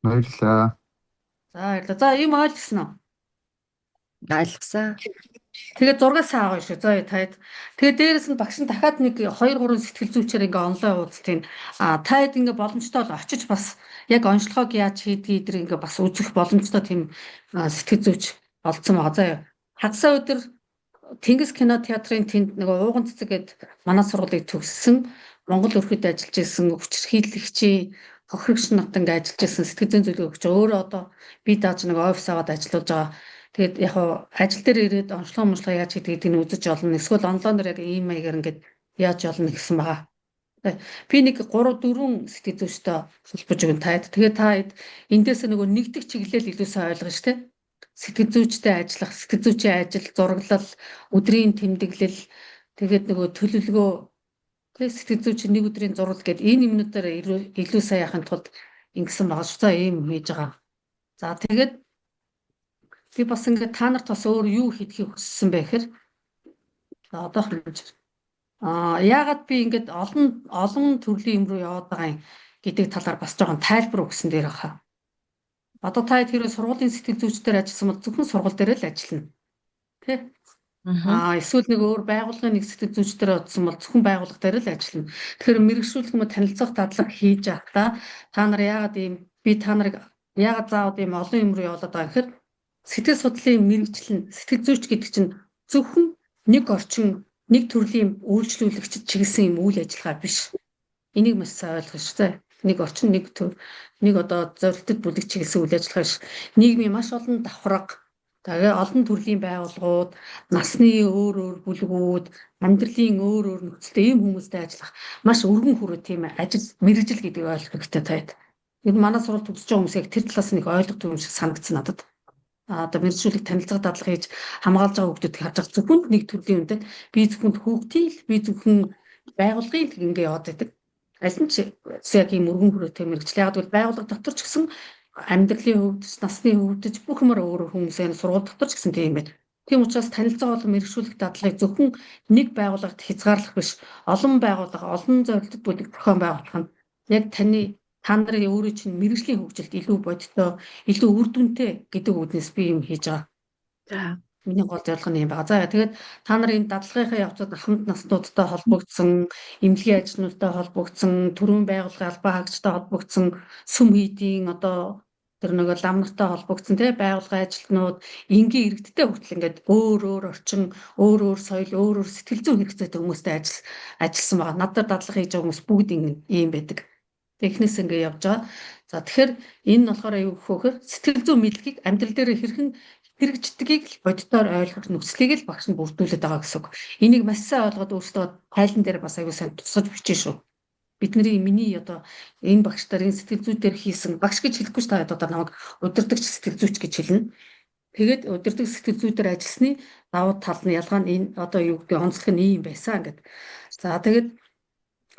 F: Баярлалаа.
A: За юм ойлгосон уу?
D: Ойлгосон.
A: Тэгээд зураг сайн аваа шүү. За таад. Тэгээд дээрэс нь багш нь дахиад нэг 2 3 сэтгэл зүйчээр ингээ онлайн уулзтыг таад ингээ боломжтой бол очиж бас яг онцлогоог яаж хийдгийг эдгээр ингээ бас үзэх боломжтой тийм сэтгэл зүйч олдсон байгаа. За хагасаа өдөр Тэнгис кино театрын тэнд нэг ууган цэцэгэд манай сургуулийг төгссөн Монгол өрхөд ажиллаж исэн хүчирхийлэгчийн хохирогч нарт ингээ ажиллаж исэн сэтгэл зүйн зөвлөгөө өгч өөрөө одоо би дааж нэг офис аваад ажиллаж байгаа. Тэгээд яг ажил дээр ирээд онцлог яаж хийдгийг нь үзэж олно. Эсвэл онлайнаар яг ийм маягаар ингээд яаж олно гэсэн байгаа. Би нэг 3 4 сэтгэл зүйчтэй холбож өгөн таад. Тэгээд та эндээс нөгөө нэгдэх чиглэл илүү сайн ойлгоно шүү дээ. Сэтгэл зүйчтэй ажиллах, сэтгэл зүйчийн ажил, зураглал, өдрийн тэмдэглэл, тэгээд нөгөө төлөвлөгөө, тэгээд сэтгэл зүйчийн нэг өдрийн зурвал гэдэг энэ юмнуудаар илүү сайн яхахын тулд ингэсэн байгаа шүү. За ийм хийж байгаа. За тэгээд би бас ингээд та нарт бас өөр юу хийхийг хүссэн бэ гэхээр одоо яагаад би ингээд олон төрлийн юм руу яваад байгаа юм гэдэг талаар бас жоохон тайлбар өгсөн дээр хаа. Одоо та тэр сургуулийн сэтгэл зүйчдээр ажилласан бол зөвхөн сургууль дээр л ажиллана. Тэ? Эсвэл нэг өөр байгууллагын нэг сэтгэл зүйчдээр ажилласан бол зөвхөн байгууллага дээр л ажиллана. Тэгэхээр мэрэгшүүлэх юм танилцах дадлага хийж явахдаа та нар та нарыг яагаад заавал ийм олон юм руу явуулаад байгаа гэхээр сэтгэл судлалын мэрэгчлэн сэтгэл зүйч гэдэг чинь зөвхөн нэг орчин нэг төрлийн үйлчлүүлэгчд чиглэсэн юм үйл ажиллагаа биш. Энийг маш сайн ойлгох шүү дээ. Нэг орчин нэг одоо зорилттой бүлэг чиглэсэн үйл ажиллагаа биш. Нийгмийн маш олон давхарга, тэгээ олон төрлийн байгууллагууд, насны өөр бүлгүүд, амьдралын өөр нөхцөлтэй ийм хүмүүстэй ажиллах маш өргөн хүрээ тийм ажил мэргэжил гэдэг ойлгох хэрэгтэй таад. Энэ манай сурвалж төгсөж байгаа хүмүүс яг тэр талаас нь их ойлгох юм шиг санагдсан надад. Одоо мэргэжүүлэг танилцах дадлага хийж хамгаалж байгаа хүмүүсийг харж байгаа зөвхөн нэг төрлийн үндэд би зөвхөн хүүхдийн л би зөвхөн байгуулгын л ингээ яваад байдаг. Аль нь ч яг ийм өргөн хүрээтэй мэргэжил. Яг бол байгууллага дотор ч гэсэн амьдралын хөвд, насны хөвдөж бүх юмар өөр хүмүүсээ сургууль дотор ч гэсэн тийм байна. Тийм учраас танилцаа болон мэргэжүүлэх дадлагыг зөвхөн нэг байгууллагад хязгаарлах биш. Олон байгууллага, олон зорилттой бүлэг зохион байгуулах нь яг та нарын өөрөө чинь мэргэжлийн хөгжилд илүү бодиттой, илүү үр дүнтэй гэдэг үднэс би юм хийж байгаа.
D: За.
A: Миний гол зорилго нь юм байна. За тэгээд та нарын дадлагынхаа явцад хамт наснуудтай холбогдсон, эмнэлгийн ажлуудтай холбогдсон, төрийн байгууллагын албан хаагчтай холбогдсон, сүм хийдийн одоо тэр нөгөө лам нартай холбогдсон тий байгууллагын ажилтнууд энгийн иргэдтэй хүртэл ингээд өөр орчин, өөр соёл, өөр сэтгэл зүйн хэрэгцээтэй хүмүүстэй ажилласан байгаа. Надад дадлага хийж байгаа хүмүүс бүгд ийм байдаг. Технээс ингээд явж байгаа. За тэгэхээр энэ нь болохоор аюу хөөхөр сэтгэл зүйн мэдлэгийг амьдрал дээр хэрхэн хэрэгждгийг л боддоор ойлгох нөхцөлийг л багш нь бүрдүүлээд байгаа гэсэн үг. Энийг маш сайн ойлгоод өөртөө тайлан дээр бас аюу сайн тусгаж бичиж шүү. миний одоо энэ багш нар энэ сэтгэл зүйдээр хийсэн багш гэж хэлэхгүй ш та одоо намайг удирдагч сэтгэл зүйч гэж хэлнэ. Тэгээд удирдах сэтгэл зүйдээр ажилласны давуу тал нь ялгаа нь энэ одоо юу гэдэг онцлог нь ийм байсан гэдэг. За тэгээд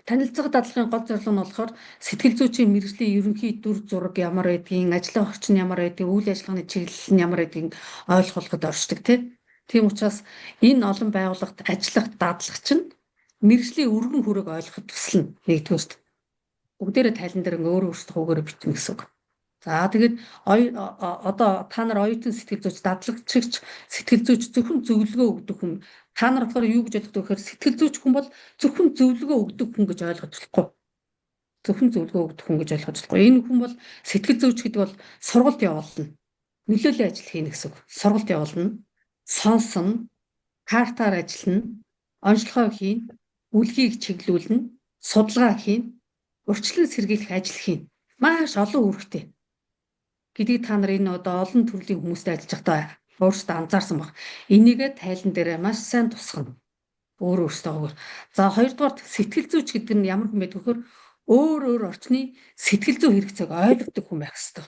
A: танилцах дадлагын гол зорилго нь болохоор сэтгэл зүйчийн мэргэжлийн ерөнхий дүр зураг ямар байдгийг, ажлын орчин ямар байдгийг, үйл ажиллагааны чиглэл нь ямар байдгийг ойлгоход оршдог тийм учраас энэ олон байгууллагт ажиллах дадлага чинь мэргэжлийн өргөн хүрээг ойлгоход туслана нэгдүгээрт. Бүгдээрээ тайлан дээр өөр өөрсдөө хөгөөрө бичнэ гэсэн үг. За тэгээд одоо та нар оюутан сэтгэл зүйч дадлагчигч сэтгэл зүйч зөвхөн зөвлөгөө өгдөг хүн. Та нар болохоор юу гэж ойлгодог вэ гэхээр сэтгэл зүйч хүн бол зөвхөн зөвлөгөө өгдөг хүн гэж ойлгож болохгүй. Зөвхөн зөвлөгөө өгдөг хүн гэж ойлгож болохгүй. Энэ хүн бол сэтгэл зүйч гэдэг бол сургалт явуулна. Нөлөөллийн ажил хийнэ гэсэн үг. Сургалт явуулна, сонсно, картаар ажиллана, онцлогоо хийнэ, үлгийг чиглүүлнэ, судалгаа хийнэ, урьдчилан сэргийлэх ажил хийнэ. Маш олон үүрэгтэй гэдгийг та нар энэ одоо олон төрлийн хүмүүстэй ажиллаж байхдаа өөрсдөө анзаарсан баг. Энийгээ тайлан дээр маш сайн тусгана. Өөрөөсөө. За хоёрдугаар сэтгэл зүйч гэдэг нь ямар хүн бэ гэхээр өөр орчны сэтгэл зүй хэрэгцээг ойлгодог хүн байх ёстой.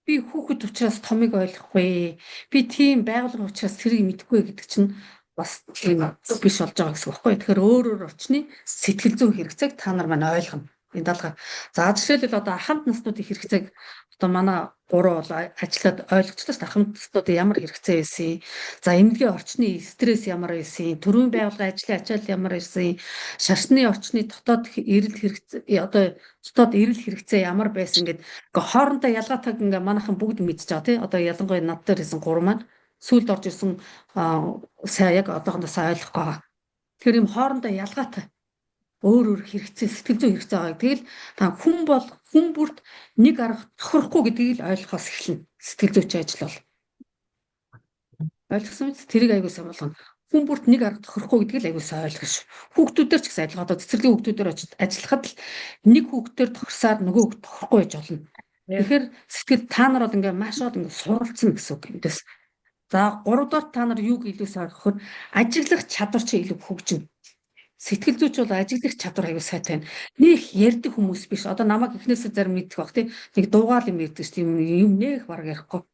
A: Би хүүхэд учраас томыг ойлгохгүй. Би тийм байгууллага учраас тэрийг мэдэхгүй гэдэг чинь бас тийм биш болж байгаа гэсэн үг байхгүй. Тэгэхээр өөр орчны сэтгэл зүй хэрэгцээг та нар маань ойлгоно. Энэ даалгаар. За жишээлбэл одоо ахмад наснуудын хэрэгцээг одоо манай гурав бол ажиллаад ойлгочлаа ш ахмад наснуудын ямар хэрэгцээ байсан. За эмнэлгийн орчны стресс ямар байсан. Төрийн байгууллагын ажлын ачаал ямар байсан. Шашны орчны дотоод эрэл хэрэгцээ одоо дотоод эрэл хэрэгцээ ямар байсан гэдэг. Ингээ хоорондоо ялгаатайг ингээ манайхан бүгд мэдж байгаа тий. Одоо ялангуяа над дээр хийсэн гурав маань сүүлд орж ирсэн сайн яг одоохондоо сайн ойлгох байгаа. Тэгэхээр юм хоорондоо ялгаатай өөр хэрэгцээ сэтгэл зүй хэрэгцээ байгаа. Тэгэл та хүн бол хүн бүрт нэг арга тохирохгүй гэдгийг л ойлгохоос эхэлнэ. Сэтгэл зүйчийн ажил бол. Ойлгосон биз? Тэрийг аягүй сайн болгоно. Хүн бүрт нэг арга тохирохгүй гэдгийг л аягүй сайн ойлгох ш. Хүүхдүүдээр ч гэсэн адилхан одоо цэцэрлэгийн хүүхдүүдээр ажиллахад л нэг хүүхдээр тохирсаар нөгөө хүүхд тохирохгүй байж болно. Тэгэхээр сэтгэл та нар бол ингээ маш ол ингээ суралцсан гэсэн үг юм дэс. За гуравдугаар та нар юуг илүү сайн ойлгохоор ажиглах чадвар чи илүү хөгжинэ. Сэтгэл зүйч бол ажиглах чадвар аягүй сайтай байна. Нэг ярьдаг хүмүүс биш. Одоо намайг эхнээсээ зарим мэдэх баг тий. Нэг дуугаал юм ярьдаг ш. Юм нэх бараг ярихгүй.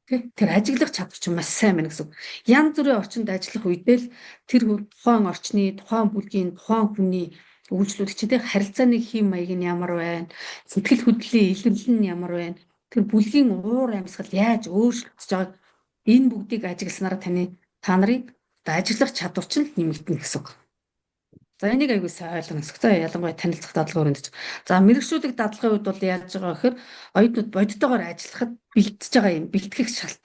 A: Тий. Тэр ажиглах чадвар чинь маш сайн байна гэсэн. Янз бүрийн орчинд ажиллах үедээ л тэр тухайн орчны, тухайн бүлгийн, тухайн хүний үйлчлүүлэгчтэй харилцааны хэм маяг нь ямар байна? Сэтгэл хөдлөлийн илэрлэл нь ямар байна? Тэр бүлгийн уур амьсгал яаж өөрчлөгдөж байгааг энэ бүгдийг ажигласнараа та нарын ажиглах чадвар чинь нэмэгдэнэ гэсэн. За энийг аягүй сайн ойлгоно гэсэн. За ялангуяа танилцах дадлага өрөнд. За мэрэгшүүлэг дадлагын үед бол яаж байгаа гэхээр оюутнууд бодитойгоор ажиллахад бэлтэж байгаа юм. Бэлтгэх шалт.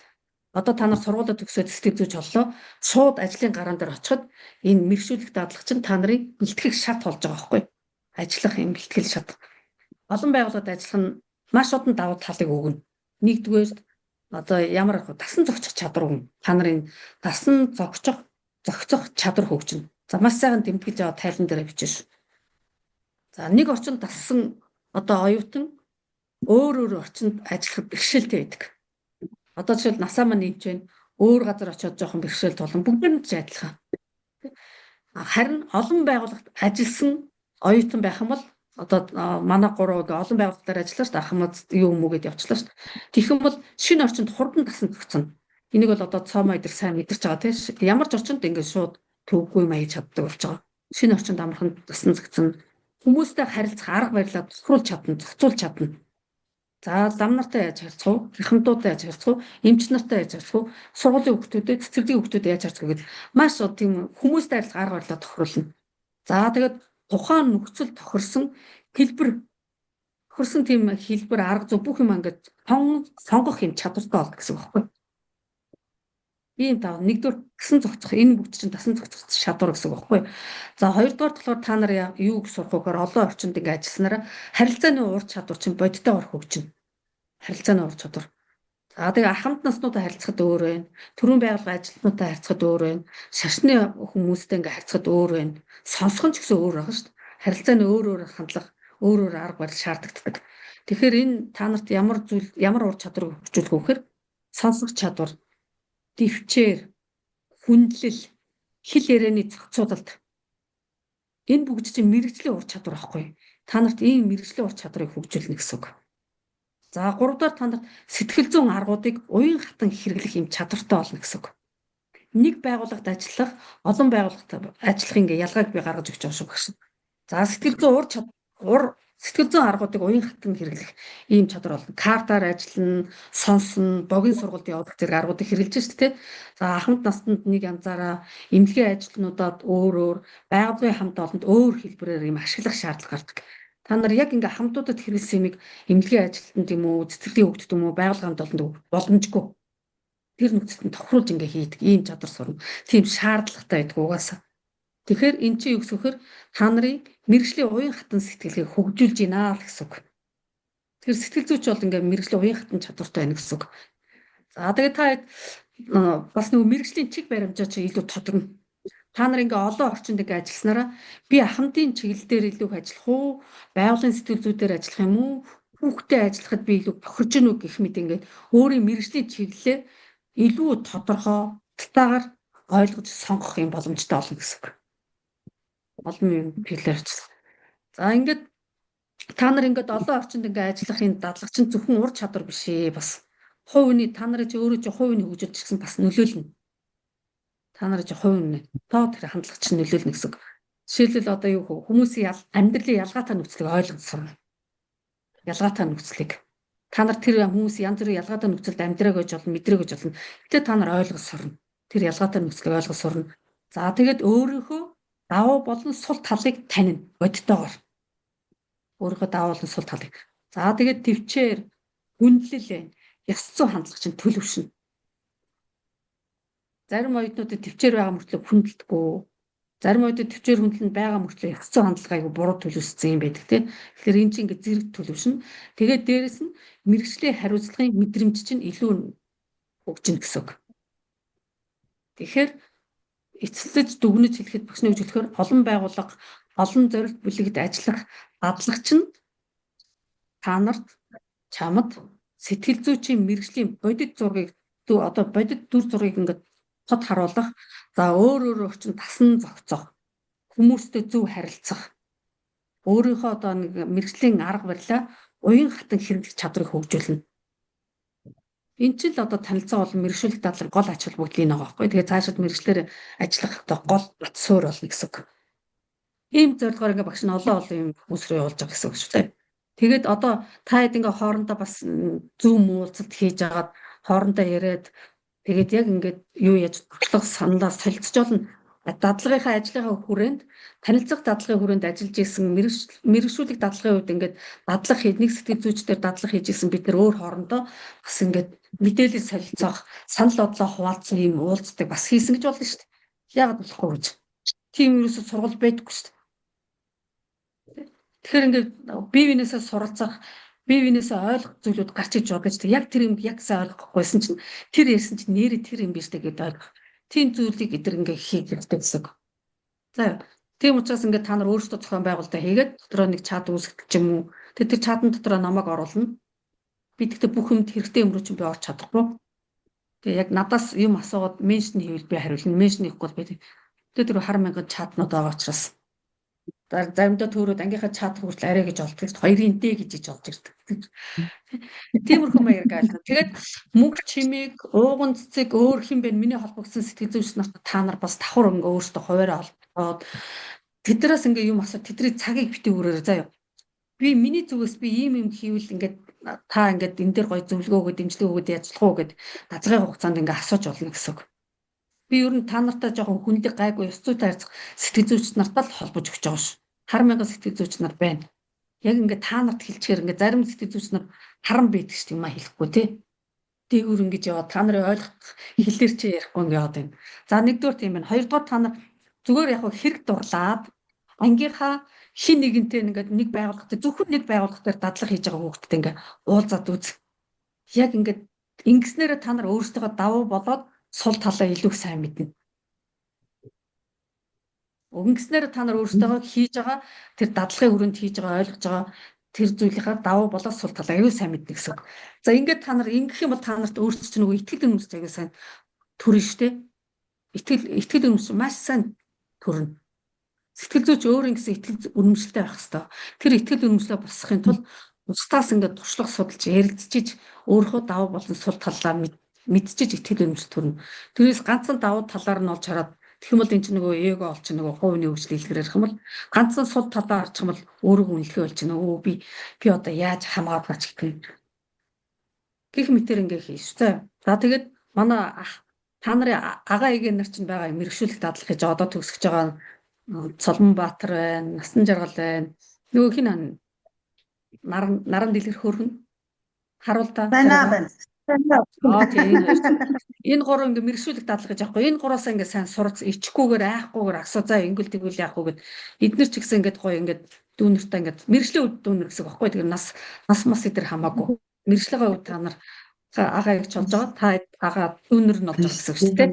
A: Одоо та нар сургуулаа төгсөөд сэтгэл зүйч боллоо. Шууд ажлын гараан дээр очиход энэ мэрэгшүүлэг дадлага чинь та нарын бэлтгэх шат болж байгаа байхгүй. Ажиллах юм бэлтгэл шат. Олон байгууллагад ажиллах нь маш олон давуу талыг өгнө. Нэгдүгээр одоо ямар дасан зохицох чадвар өгнө. Та нарын дасан зохицох чадвар хөгжинэ. За маш сайхан тэмдэглэж аваад тайлан дээр бичиж. За нэг орчинд дассан одоо оюутан өөр орчинд ажиллах бэрхшээлтэй байдаг. Одоо жишээл насаа маань нэмж байна. Өөр газар очиод жоохон бэрхшээл тулан бүгд ч адилхан. Харин олон байгууллагт ажилласан оюутан байх юм бол одоо манай гурав олон байгууллагаар ажиллаа шүү дээ. Ахмад юу юм уу гэдээ явчлаа шүү дээ. Тэгэх юм бол шинэ орчинд хурдан дасан зохицно. Энийг бол одоо цаамаа идэр сайн мэдэрч байгаа тийм. Ямар ч орчинд ингээд шууд төвгүй маяг чаддаг болж байгаа. Шинэ орчинд амархан дасан зохицно. Хүмүүстэй харилцах арга барилаа тусруулж чадна, зохицуулж чадна. За лам нартай яаж харьцах вэ? Ахмадуудтай яаж харьцах вэ? Эмч нартай яаж харьцах вэ? Сургуулийн хүүхдүүдэд, цэцэрлэгийн хүүхдүүдэд яаж харьцах вэ гэдэг маш тийм хүмүүстэй харилцах арга барилаа тохируулна. За тэгээд тухайн нөхцөл тохирсон хэлбэр тохирсон тийм хэлбэр арга зүй бүх юм ингээд сонгох юм чадвартай болдог гэсэн үг байхгүй. Ийм таа нэгдүгээр дасан зохицох энэ бүгд чинь дасан зохицох чадвар гэсэн үг байхгүй. За хоёрдугаар болохоор та нар юу гэж сурах вэ гэхээр олон орчинд ингээд ажилласнараа харилцааны ур чадвар чинь бодиттойгоор хөгжинэ. Харилцааны ур чадвар. За тэгээ ахмад наснуудаа харилцахад өөр байна. Төрийн байгууллагын ажилтнуудаа харилцахад өөр байна. Шашны хүмүүстэй ингээд харилцахад өөр байна. Сонсгон ч гэсэн өөр байгаа шүү дээ. Харилцааны өөр хандлага, өөр арга барил шаардлагдаг. Тэгэхээр энэ та нарт ямар ур чадвар хөгжүүлэх вэ гэхээр сонсох чадвар, дэвчээр, хүндлэл, хэл ярианы зохицуулалт Энэ бүгд чинь мэрэгжлийн ур чадвар байхгүй. Та нарт ийм мэрэгжлийн ур чадварыг хөгжүүлнэ гэсэн үг. За 3 дугаар та нарт сэтгэл зүйн аргуудыг уян хатан хэрэглэх юм чадвартай болно гэсэн үг. Нэг байгууллагт ажиллах, олон байгууллагт ажиллах ингээ ялгааг би гаргаж өгч байгаа шүү багш. За сэтгэл зүйн аргуудыг уян хатан хэрэглэх ийм чадвар болно. Картаар ажиллана, сонсно, богино сургалт явуулах зэрэг аргуудыг хэрэгжилж шүү дээ. За ахмад настанд нэг янзаараа эмнэлгийн ажилтнуудад өөр байгууллагын хамт олонд өөр хэлбэрээр юм ашиглах шаардлага гардаг. Та нар яг ингээ хамтуудад хэрэглэсэн юмыг эмнэлгийн ажилтнанд юм уу, цэцэрлэгийн хөгжөлт юм уу, байгууллагын хамт олонд боломжгүй. Тэр нөхцөлд тохируулж ингээ хийдэг ийм чадвар сурна. Тийм шаардлагатай байдаг угаасаа. Тэгэхээр эн чинь юу гэсэн хөхөр та нарын мэрэгжлийн уян хатан сэтгэлийг хөгжүүлж гинэ л гэсэн үг. Тэр сэтгэл зүйч бол ингээ мэрэгжлийн уян хатан чадвартай байна гэсэн үг. За тэгээд та бас нөгөө мэрэгжлийн чиг баримжаа чи илүү тодорно. Та нар ингээ олон орчинд ингээ ажилласнараа би ахмадын чиглэл дээр илүү ажиллах уу, байгууллагын сэтгэл зүйдээр ажиллах юм уу, хүүхдэд ажиллахад би илүү бохирж гэнэ үү гэх мэт ингээ өөрийн мэрэгжлийн чиглэлээ илүү тодорхой татаагаар ойлгож сонгох юм боломжтой болно гэсэн үг. Олон юм хэлээрч. За ингээд та нар ингээд олон орчинд ингээ ажиллах энэ дадлага чинь зөвхөн ур чадвар биш ээ бас. Хувь хүний та нарыг чи өөрөө чи хувь хүний хөгжүүлж гэсэн бас нөлөөлнө. Та нарыг чи хувь хүний тоо тэр хандлага чинь нөлөөлнө гэсэн. Жишээлбэл одоо юу хүмүүсийн амьдралын ялгаатай нөхцөлийг ойлгох сурна. Ялгаатай нөхцөлийг. Та нар тэр хүмүүс янз бүрийн ялгаатай нөхцөлд амьдраа гэж болно, мэдрээ гэж болно. Гэтэ та нар ойлгох сурна. Тэр ялгаатай нөхцөлийг ойлгох сурна. За тэгээд өөрийнхөө давуу болон сул талыг танина бодтойгоор. Өөрийнхөө давуу болон сул талыг. За тэгээд төвчээр хүндлэл яс зүйн хандлага чинь төлөвшнө. Зарим оюутнуудад төвчээр байгаа мөртлөө хүндэлдэггүй. Зарим оюутнууд төвчээр хүндлэнд байгаа мөртлөө яс зүйн хандлагыг буруу төлөвшсөн юм байдаг тийм. Тэгэхээр энэ чинь ингээд зэрэг төлөвшнө. Тэгээд дээрэс нь мэрэгжлийн хариуцлагын мэдрэмж чинь илүү хөгжинэ гэсэн үг. Тэгэхээр эцэлж дүгнэж хэлэхэд багш нэг хэлэхээр олон байгууллага, олон зорилт бүлэгт ажиллах дадлага чинь та нарт чамд сэтгэл зүйчийн мэрэгжлийн бодит зургийг одоо бодит дүр зургийг ингээд тод харуулах, за өөр орчин тасан зохицох, хүмүүстэй зөв харилцах, өөрийнхөө одоо нэг мэрэгжлийн арга барилаа уян хатан хэрэглэх чадварыг хөгжүүлнэ. Энэ ч л одоо танилцаа болон мэрэгшүүлэх дадлага гол ач холбогдол байгаа байхгүй. Тэгээ цаашид мэрэгчлэр ажиллах одоо гол бат суурь болно гэсэн үг. Ийм зорилгоор ингээ багш нь олон юм хүмүүс рүү явуулж байгаа гэсэн үг шүү дээ. Тэгээд одоо та хэд ингээ хоорондоо бас зүүн муулцалт хийж агаад хоорондоо яриад тэгээд яг ингээд юу яаж бодлого саналаа солилцож болно. Дадлагынхаа ажлынхаа хүрээнд танилцах дадлагын хүрээнд ажиллаж исэн мэрэгшүүлэх дадлагын үед ингээд дадлага хийж нэг сэтгэл зүйчдэр дадлага хийж исэн бид нар өөр хоорондоо бас ингээд мэдээлэл солилцох, санал бодлоо хуваалцсан юм уулздаг бас хийсэн гэж болно шүү дээ. Яагаад болохгүй гэж. Тийм ерөөсө сургал байдаггүй шүү дээ. Тэгэхээр ингээд бие биенээсээ суралцах, бие биенээсээ ойлгох зүйлүүд гарч иж байгаа гэж яг тэр юм яг сайн ойлгохгүйсэн чинь тэр ярьсан чинь нэрээ тэр юм биш тэгээд ойлгох. Тийм зүйлийг эдгээр ингээ хийх хэрэгтэй гэсэн. За тийм учраас ингээ та нар өөрсдөө зохион байгуулалтаа хийгээд дотроо нэг чат үүсгэх юм уу. Тэр чатан дотроо намайг оруулна. Би тэгтээ бүх юмд хэрэгтэй юм руу ч би орч чадахгүй. Тэгээ яг надаас юм асуугаад меншн хийвэл би хариулна. Меншн хийхгүй би тэр 10,000 чатнууд байгаа учраас заримдаа төөрөөд ангийнхаа чат хүртэл арай гэж олддог. Хоёрын дэ гэж олж ирдэг. Тиймэрхүү маяг айлна. Тэгээд мөнгө чимээг, ууган цэцэг өөр хин бэ миний холбогдсон сэтгэл зүйч нарт та нар бас давхар ингээ өөртөө хуваараа олдоод тэднээс ингээ юм асуу тэдний цагийг битгий өрөөрэй заяа. Би миний зүгээс би ийм хийвэл ингээд та ингээд энэ дээр гоё зөвлөгөөгөө дэмжлэг өгөөд яцлах уу гэд дазгын хугацаанд ингээ асууж олно гэсэн үг. Би ер нь та нартай жоохон хүндэг гайгүй ёс зүйтэй харьцах сэтгэл зүйч нартаа л холбож өгч байгаа ш. 10,000 сэтгэл зүйч нар байна. Яг ингээ та нарт хэлчихээр ингээ зарим сэтгэл зүйч нар харан байдаг ш юм а хэлэхгүй тий. Дээгүүр ингэж яваа та нарын ойлгох хэлээр чи ярихгүй ингээ яваад байна. За нэгдүгээр тийм байна. Хоёрдугаар та нар зүгээр яг хэрэг дурлаад ангийнхаа хин нэгэнтэй ингээд нэг байгууллагатай зөвхөн нэг байгууллагатаар дадлага хийж байгаа хүүхдэд ингээ уулзаад үз. Яг ингээд ингэснээрээ та нар өөрсдөө давуу болоод сул талаа илүү сайн мэднэ. Ингэснээр та нар өөрсдөө хийж байгаа тэр дадлагын хүрээнд хийж байгаа ойлгож байгаа тэр зүйлийнхаа давуу болоод сул талаа аюу сайн мэднэ гэсэн. За ингээд та нар ингэх юм бол та нарт өөрсдөө ч нөгөө итгэл үнэмс аюу сайн төрнө штэ. Итгэл үнэмс маш сайн төрнө. Сэтгэл зүйч өөр ингэсэн итгэл үнэмшилтэй байх хэрэгтэй. Тэр итгэл үнэмшлээ босгохын тулд устдаас ингээд туршлага судалж ярилцчиж өөрөө давуу болон сул талаа мэдчиж итгэл үнэмшил төрнө. Тэрээс ганцхан давуу талаар нь олж хараад тэгэх юм бол энэ чинь нөгөө эго олч нөгөө хувийн хөгжил илэрхийлэх ярих юм бол ганцхан сул талаа харчих юм бол өөрийгөө үнэлэхээ болж байна. Өө би одоо яаж хамгаалах ч гэх юм. Гэх мэтэр ингээ хийж заа. За тэгээд манай та нарын агаа эгээ нар чинь байгаа мэрэгшүүлэлт дадлах гэж одоо төгсөж байгаа Цолмонбаатар байна, Насан жаргал байна. Нөгөө хин наран дэлгэр хөргөн харуул та.
C: байна.
A: Тийм. Энэ гурав ингээ мэрэгшүүлэг дадлах гэж аахгүй. Энэ гуравсаа ингээ сайн сурц ичхгүйгээр айхгүйгээр асуу заа ингл тэгвэл яах вэ гэд эднэр ч гэсэн ингээ гоё ингээ дүүнэртэй ингээ мэрэгжлийн үед дүүнэр гэсэн аахгүй. Тэгэхээр нас мас эдэр хамаагүй. Мэрэгжлийн үед та нар агаа ягч болж байгаа. Та агаа дүүнэр нь болж байгаа гэсэн үг шүү дээ.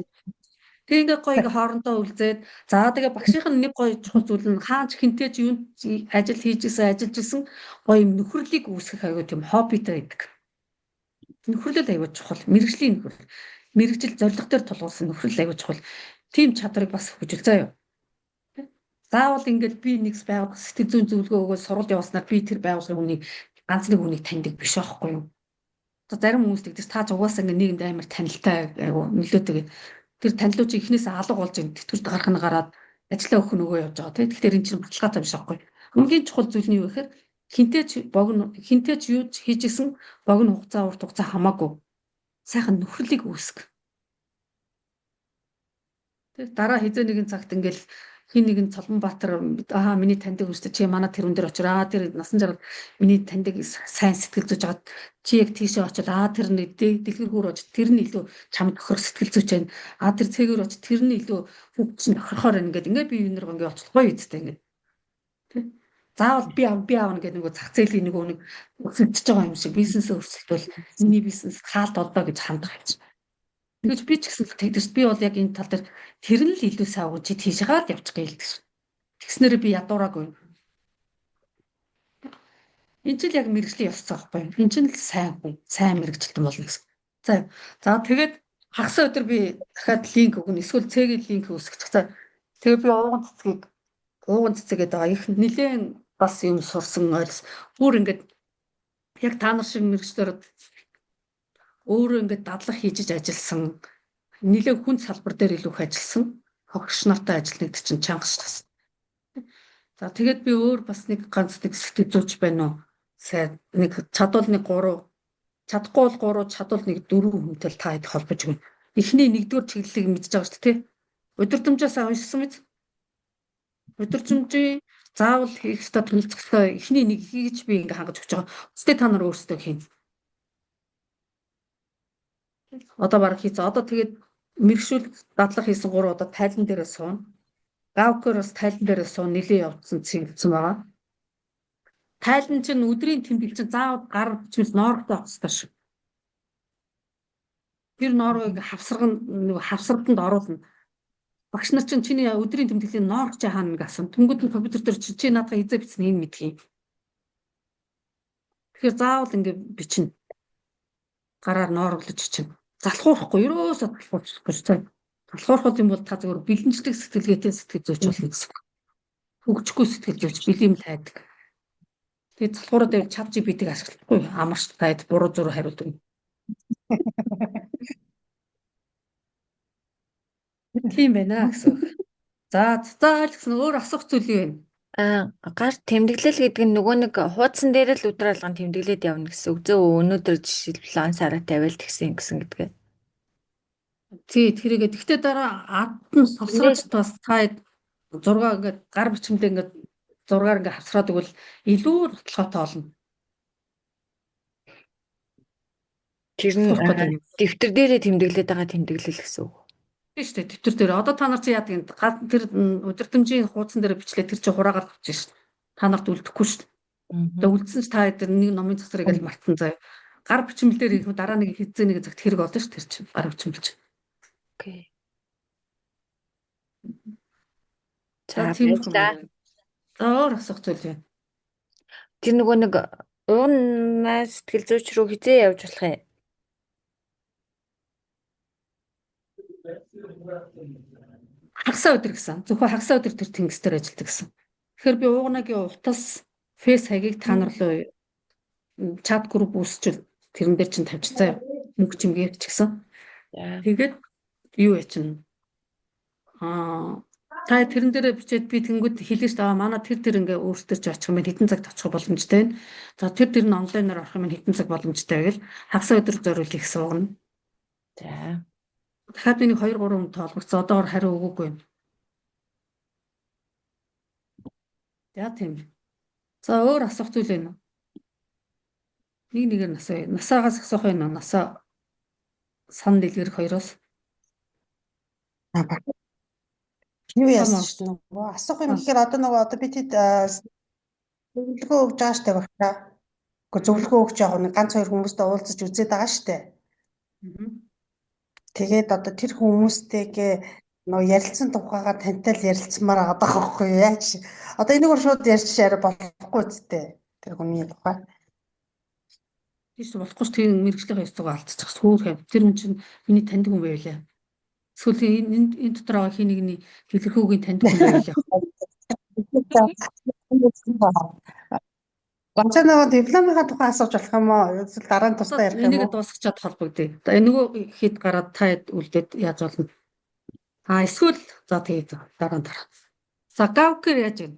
A: Тэгээ ингээ гоё ингээ хоорондоо үлзээд за тэгээ багшийн нэг гоё чухал зүйл нь хаач хинтээ ч юунд ажил хийжсэн ажиллаж исэн гоё юм нөхөрлийг үүсгэх аягүй тийм хоббитэй байдаг. Нөхөрлөл аягүй чухал. Мэргэжлийн нөхөрлөл. Мэргэжил зорилго дээр тулгуурласан нөхөрлөл аягүй чухал. Тим чадрыг бас хөгжүүл заяа. Заавал ингээд би нэг байгууллага сэтгэл зүйн зөвлөгөө өгөөд сургалт явуулснаар би тэр байгууллагын хүнийг ганц нэг хүнийг таньдаг биш байхгүй юу? Одоо зарим хүмүүс тэгдэж та угаасаа ингээд нийгэмд амар танилтай аягүй нөлөөтэй. Тэр танилуучи эхнээсээ алга болж ин тэтгэврт гарах нь гараад ажиллаа өгөх нөгөө явж байгаа тийм. Тэгэхээр эн чинь баталгаатай биш байхгүй. Хамгийн чухал зүйл нь юу гэхээр хинтээч юу хийжсэн богино хугацаа урт хугацаа хамаагүй сайхан нөхөрлийг үүсгэх. Тэг дараа хизээ нэгэн цагт ингээл хин нэгэн Цолмонбаатар миний таньдаг хүстэй чи манай тэрүүн дээр очираа тэр насан жаргал миний таньдаг сайн сэтгэл зүйч жагаад чи яг тийшээ очил тэр нэг дэлгэр хөр очиж тэр нь илүү чамд тохирох сэтгэл зүйч байна тэр цэгээр очиж тэр нь илүү хөвчөнд тохирохоор байна ингээд би юунэр ингээ очихгүй үсттэй ингээд тий заавал би аавна гэдэг нөгөө зах зээлийн нөгөө нэг өсөж байгаа юм шиг бизнесээ өсөлтөл миний бизнес хаалт олдоо гэж хандах гэж. Тэгэж би ч гэсэн тэгдэс би бол яг энэ тал дээр тэр нь л илүү сайн уу чи тийш гаад явчих гэлдэг. Тэгснээр би ядуураагүй. Энэ ч л яг мэрэгжлийн ёс цаахгүй. Энэ ч л сайн мэрэгчлэн болно гэсэн. За тэгээд хагас өдөр би дахиад линк өгнө. Эсвэл цэгийн линк үүсгэж. Тэгээ би ууган цэцгээд байгаа. Их нэлээд бас юм сурсан ойлгос. Бүр ингээд яг та нар шиг мэрэгчлэр өөрөө ингээд дадлах хийж ажилласан нэлээд хүн салбар дээр илүү их ажилласан хогш нартай ажилланад чинь чангас тас. За тэгээд би өөр бас нэг ганц нэг сэтгэл зүйч байна уу? Сайн нэг чадвал нэг 3 чадахгүй бол 3 чадвал нэг 4 хүнтэй та хэд холбож өгнө. Эхний нэгдүгээр чиглэлийг мэдж байгаа шүү дээ. Өдөртөмжөөс уншсан мэт. Өдөржимжийн заавал хийх ёстой төлөвлөх ёстой эхний нэг хийж би ингээ хангаж өгч байгаа. Үстэй та нар өөрсдөө хийн. Одоо баг хийц. Одоо тэгээд мэрэгшүүл дадлах хийсэн 3 удаа тайлан дээрээ сууна. Гавкер бас тайлан дээрээ суун нэлээд явцсан цэглэлсэн байгаа. Тайлан чинь өдрийн тэмдэглэл чинь заавал гар бичмэл ноортой авах ёстой шүү. Тэр ноорыг хавсралтанд оруулна. Багш нар чинь чиний өдрийн тэмдэглэлийн ноорч хаана нэг асуув. Тэнгүүд нь компьютер дээр чи наадаа хизээ бичсэн энэ мэдхий. Тэгэхээр заавал ингээ бичнэ. Гараар ноорлож чинь. Залхуурахгүй ерөөсөө залхуурчихгүй цаа. Залхуурхол юм бол та зөвхөн бэлэнчлэг сэтгэлгээтэй сэтгэл зүйч болно гэсэн. Хөгжихгүй сэтгэл зүйч бэлэм тайдаг. Тэгээд залхуураад байвал чат GPT-г ашиглахгүй амарч тайд буруу зураг хариулдаг. Тийм байна гэсэн. За гэсэн өөр асуух зүйл юу вэ?
D: Гар тэмдэглэл гэдэг нь нөгөө нэг хуудсан дээр л өдөр алган тэмдэглээд явна гэсэн үг. Зөө өнөөдөр жишээлбэл ансаараа тавиал тэгсэн гэдэг.
A: Тий, тэрийгээ тэгтээ дараа ад нь савсраад бас та 6 ингээд гар бичмдээ ингээд 6-аар ингээд хавсраад игэл илүү баталгаатай болно.
D: Тэр нь дэвтэр дээрээ тэмдэглээд байгаа тэмдэглэл гэсэн үг.
A: Тийм шүү дээ, дэвтэр дээр. Одоо та нар чи яадаг юм? Тэр удирдамжийн хуудсан дээр бичлээ тэр чи хураагаар авчих шүү дээ. Та нарт үлдэхгүй шүү дээ. Тэгээ үлдсэн ч та тэр нэг номын цэцрийг л мартсан заяа. Гар бичмэл дээр их дараа нэг хэзээ нэг цагт хэрэг болно шүү тэр чи гар бичмэлч.
D: Окей.
A: За тийм байна. Өөр асуух зүйл байна.
D: Тэр нөгөө нэг уунаа сэтгэл зүйч рүү хизээ явж болох юм?
A: хагасаа өдөр гэсэн. Зөвхөн хагасаа өдөр тэр тэнгис дээр ажилладаг гэсэн. Тэгэхээр би уугнагийн утас фейс хаягийг та нар руу чат групп үүсчил тэрэн дээр чинь тавьчихсан мөнгө чимгээ ч гэсэн.
D: За.
A: Тэгээд юу ячин та тэрэн дээр бичээд би тэнгүүд хэлээ шүү дээ. Манай тэр ингээ өөртөө ч очих юм хэдэн цагт очих боломжтой байна. За тэр нь онлайнаар авах юм хэдэн цаг боломжтой байвал хагас өдөр зориулъя гэсэн үг нь.
D: За.
A: Дахиад би нэг 2 3 хүн тоолгоцсон. Одоогор хариу өгөөгүй юм. За тийм. За өөр асуух зүйл байна уу? Нэгээр насаа. Насаагаас асуух юм уу? Насаа сан дэлгэрэх хоёроос.
C: Юу яасан ч нөгөө асуух юм гэхээр одоо би тэд зөвлөгөө өгж байгаа штэ багтаа. Гэхдээ зөвлөгөө өгч яг нэг ганц хоёр хүмүүстэй уулзаж үзээд байгаа штэ. Тэгээд одоо тэр хүмүүстэйгээ нөгөө ярилцсан тухайгаа тантай л ярилцмаар байгаа байхгүй юу? Яаж одоо энийг шууд ярьж шаарах болохгүй үсттэй. Тэр хүний тухай.
A: Тийш болохгүй ч тийм мэрэгжлийн хэсэг алдчих сүүл тэр хүн чинь миний таньдаг хүн байлаа. Эсвэл энэ дотор байгаа хий нэгний дэлгэрхүүгийн таньдаг хүн байлаа.
C: Ганцаа нөгөө дипломынхаа тухай асууж болох юм уу? Эсвэл дараа нь тусдаа ярих юм
A: Энийг
C: уу?
A: дуусгачаад холбогдъё. Нөгөө хэд гараад та үлдээд яаж болно? Эсвэл за тэгээд дараа. За гавкер яаж вэ?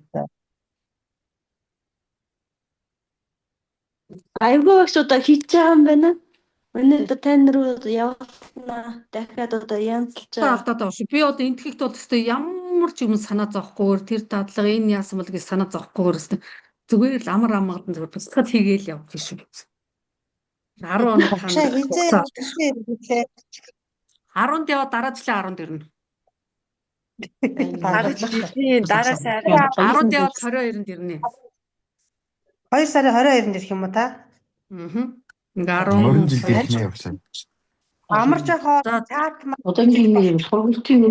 G: Айгүй багш одоо хийж байгаа юм байна. Өнөөдөр тань руу явуулна. Дахиад одоо янзлж
A: Та алдаад байгаа шүү. Би одоо энтгэхт бол өстой ямар ч юм санаа зовхгүйгээр тэр дадлага энэ яасан бол гэж санаа зовхгүйгээр өстой зүгээр л амар амгадан зүгээр тусгад хийгээл явчих шүү. 10 хоног
C: Багшаа хизээ
A: хугацаа.
C: хэлээ.
A: 10-нд яваад дараа жилийн 10-нд ирнэ.
D: Дараа сар
A: 10-нд яваад 22-нд ирнэ.
C: 2 сарын 22-нд ирэх юм уу та?
A: Ингээ
F: 20
A: 10
F: жил ирэх нэ явсан.
C: Амарч яхаа
A: За
C: чат
G: одангийн сургалтын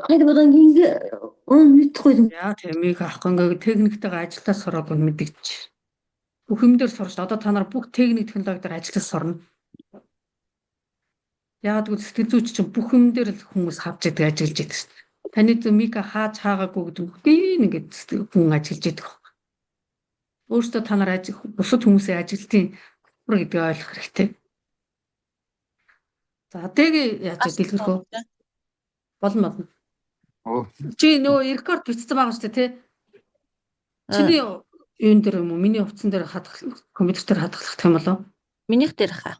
G: хайр бодангийн мэдхгүй.
A: яа тэмийг авахгүй ингээ техниктэйгээ ажилдаа сураагүй мэдэгч. Бүх юм дээр сурч одоо та нар бүх техник технологи дээр ажиллаж сурна. Яагаад гэвэл сэтгэл зүйч чинь бүх юм дээр л хүмүүс хавж идэг ажиллаж идэг. Таны мика хааж хаагаагүй гэдэг бүгдийг ингээд хүн ажиллаж идэг. Өөрөөсөө та нар бусад хүмүүсийн ажилтны хөр гэдгийг ойлгох хэрэгтэй. За тэгээ яаж дэлгэрэх вэ? Болно. Чи нөгөө рекорд бичсэн байгаа шүү дээ тий. Чиний юун дээр юм уу? Миний утсан дээр компьютер дээр хадгалах юм болов?
D: минийх дээр хаа.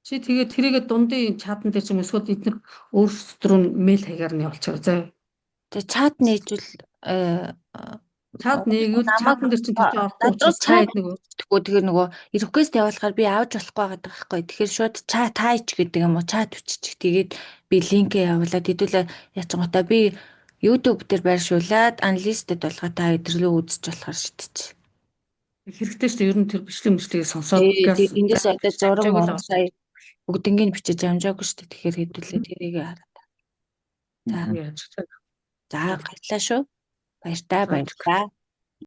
A: Чи тэгээд тэрийгэ дундын чатан дээр ч юм эсвэл эдгээр өөрсдөө мэйл хаягаар нь явуулчихаа заа.
D: Тэгээ чат нээжүүл
A: Чат нэгвэл чатан дээр чинь тэгж орохгүй чи цайд нөгөө
D: тэгэхээр нөгөө request явуулахаар би авч болохгүй байгаа байхгүй. Тэгэхээр шууд чат хайч гэдэг юм уу? Чат үччих. Тэгээд би линкээ явуулаад хэдүүлээ яцгоотаа би YouTube дээр байршуулад аналистэд болгоо та өдрөлөө үзэж болохоор шидэж.
A: хэрэгтэй шүү дээ. Ер нь тэр бичлэг мэтлэгийг сонсоод
D: Эндээс одоо зураг сая бүгднийг бичиж амжаагүй шүү дээ. Тэгэхээр хэдүүлээ тэрийг хараад. За
A: яаж
D: баярлалаа шүү. Баяртай.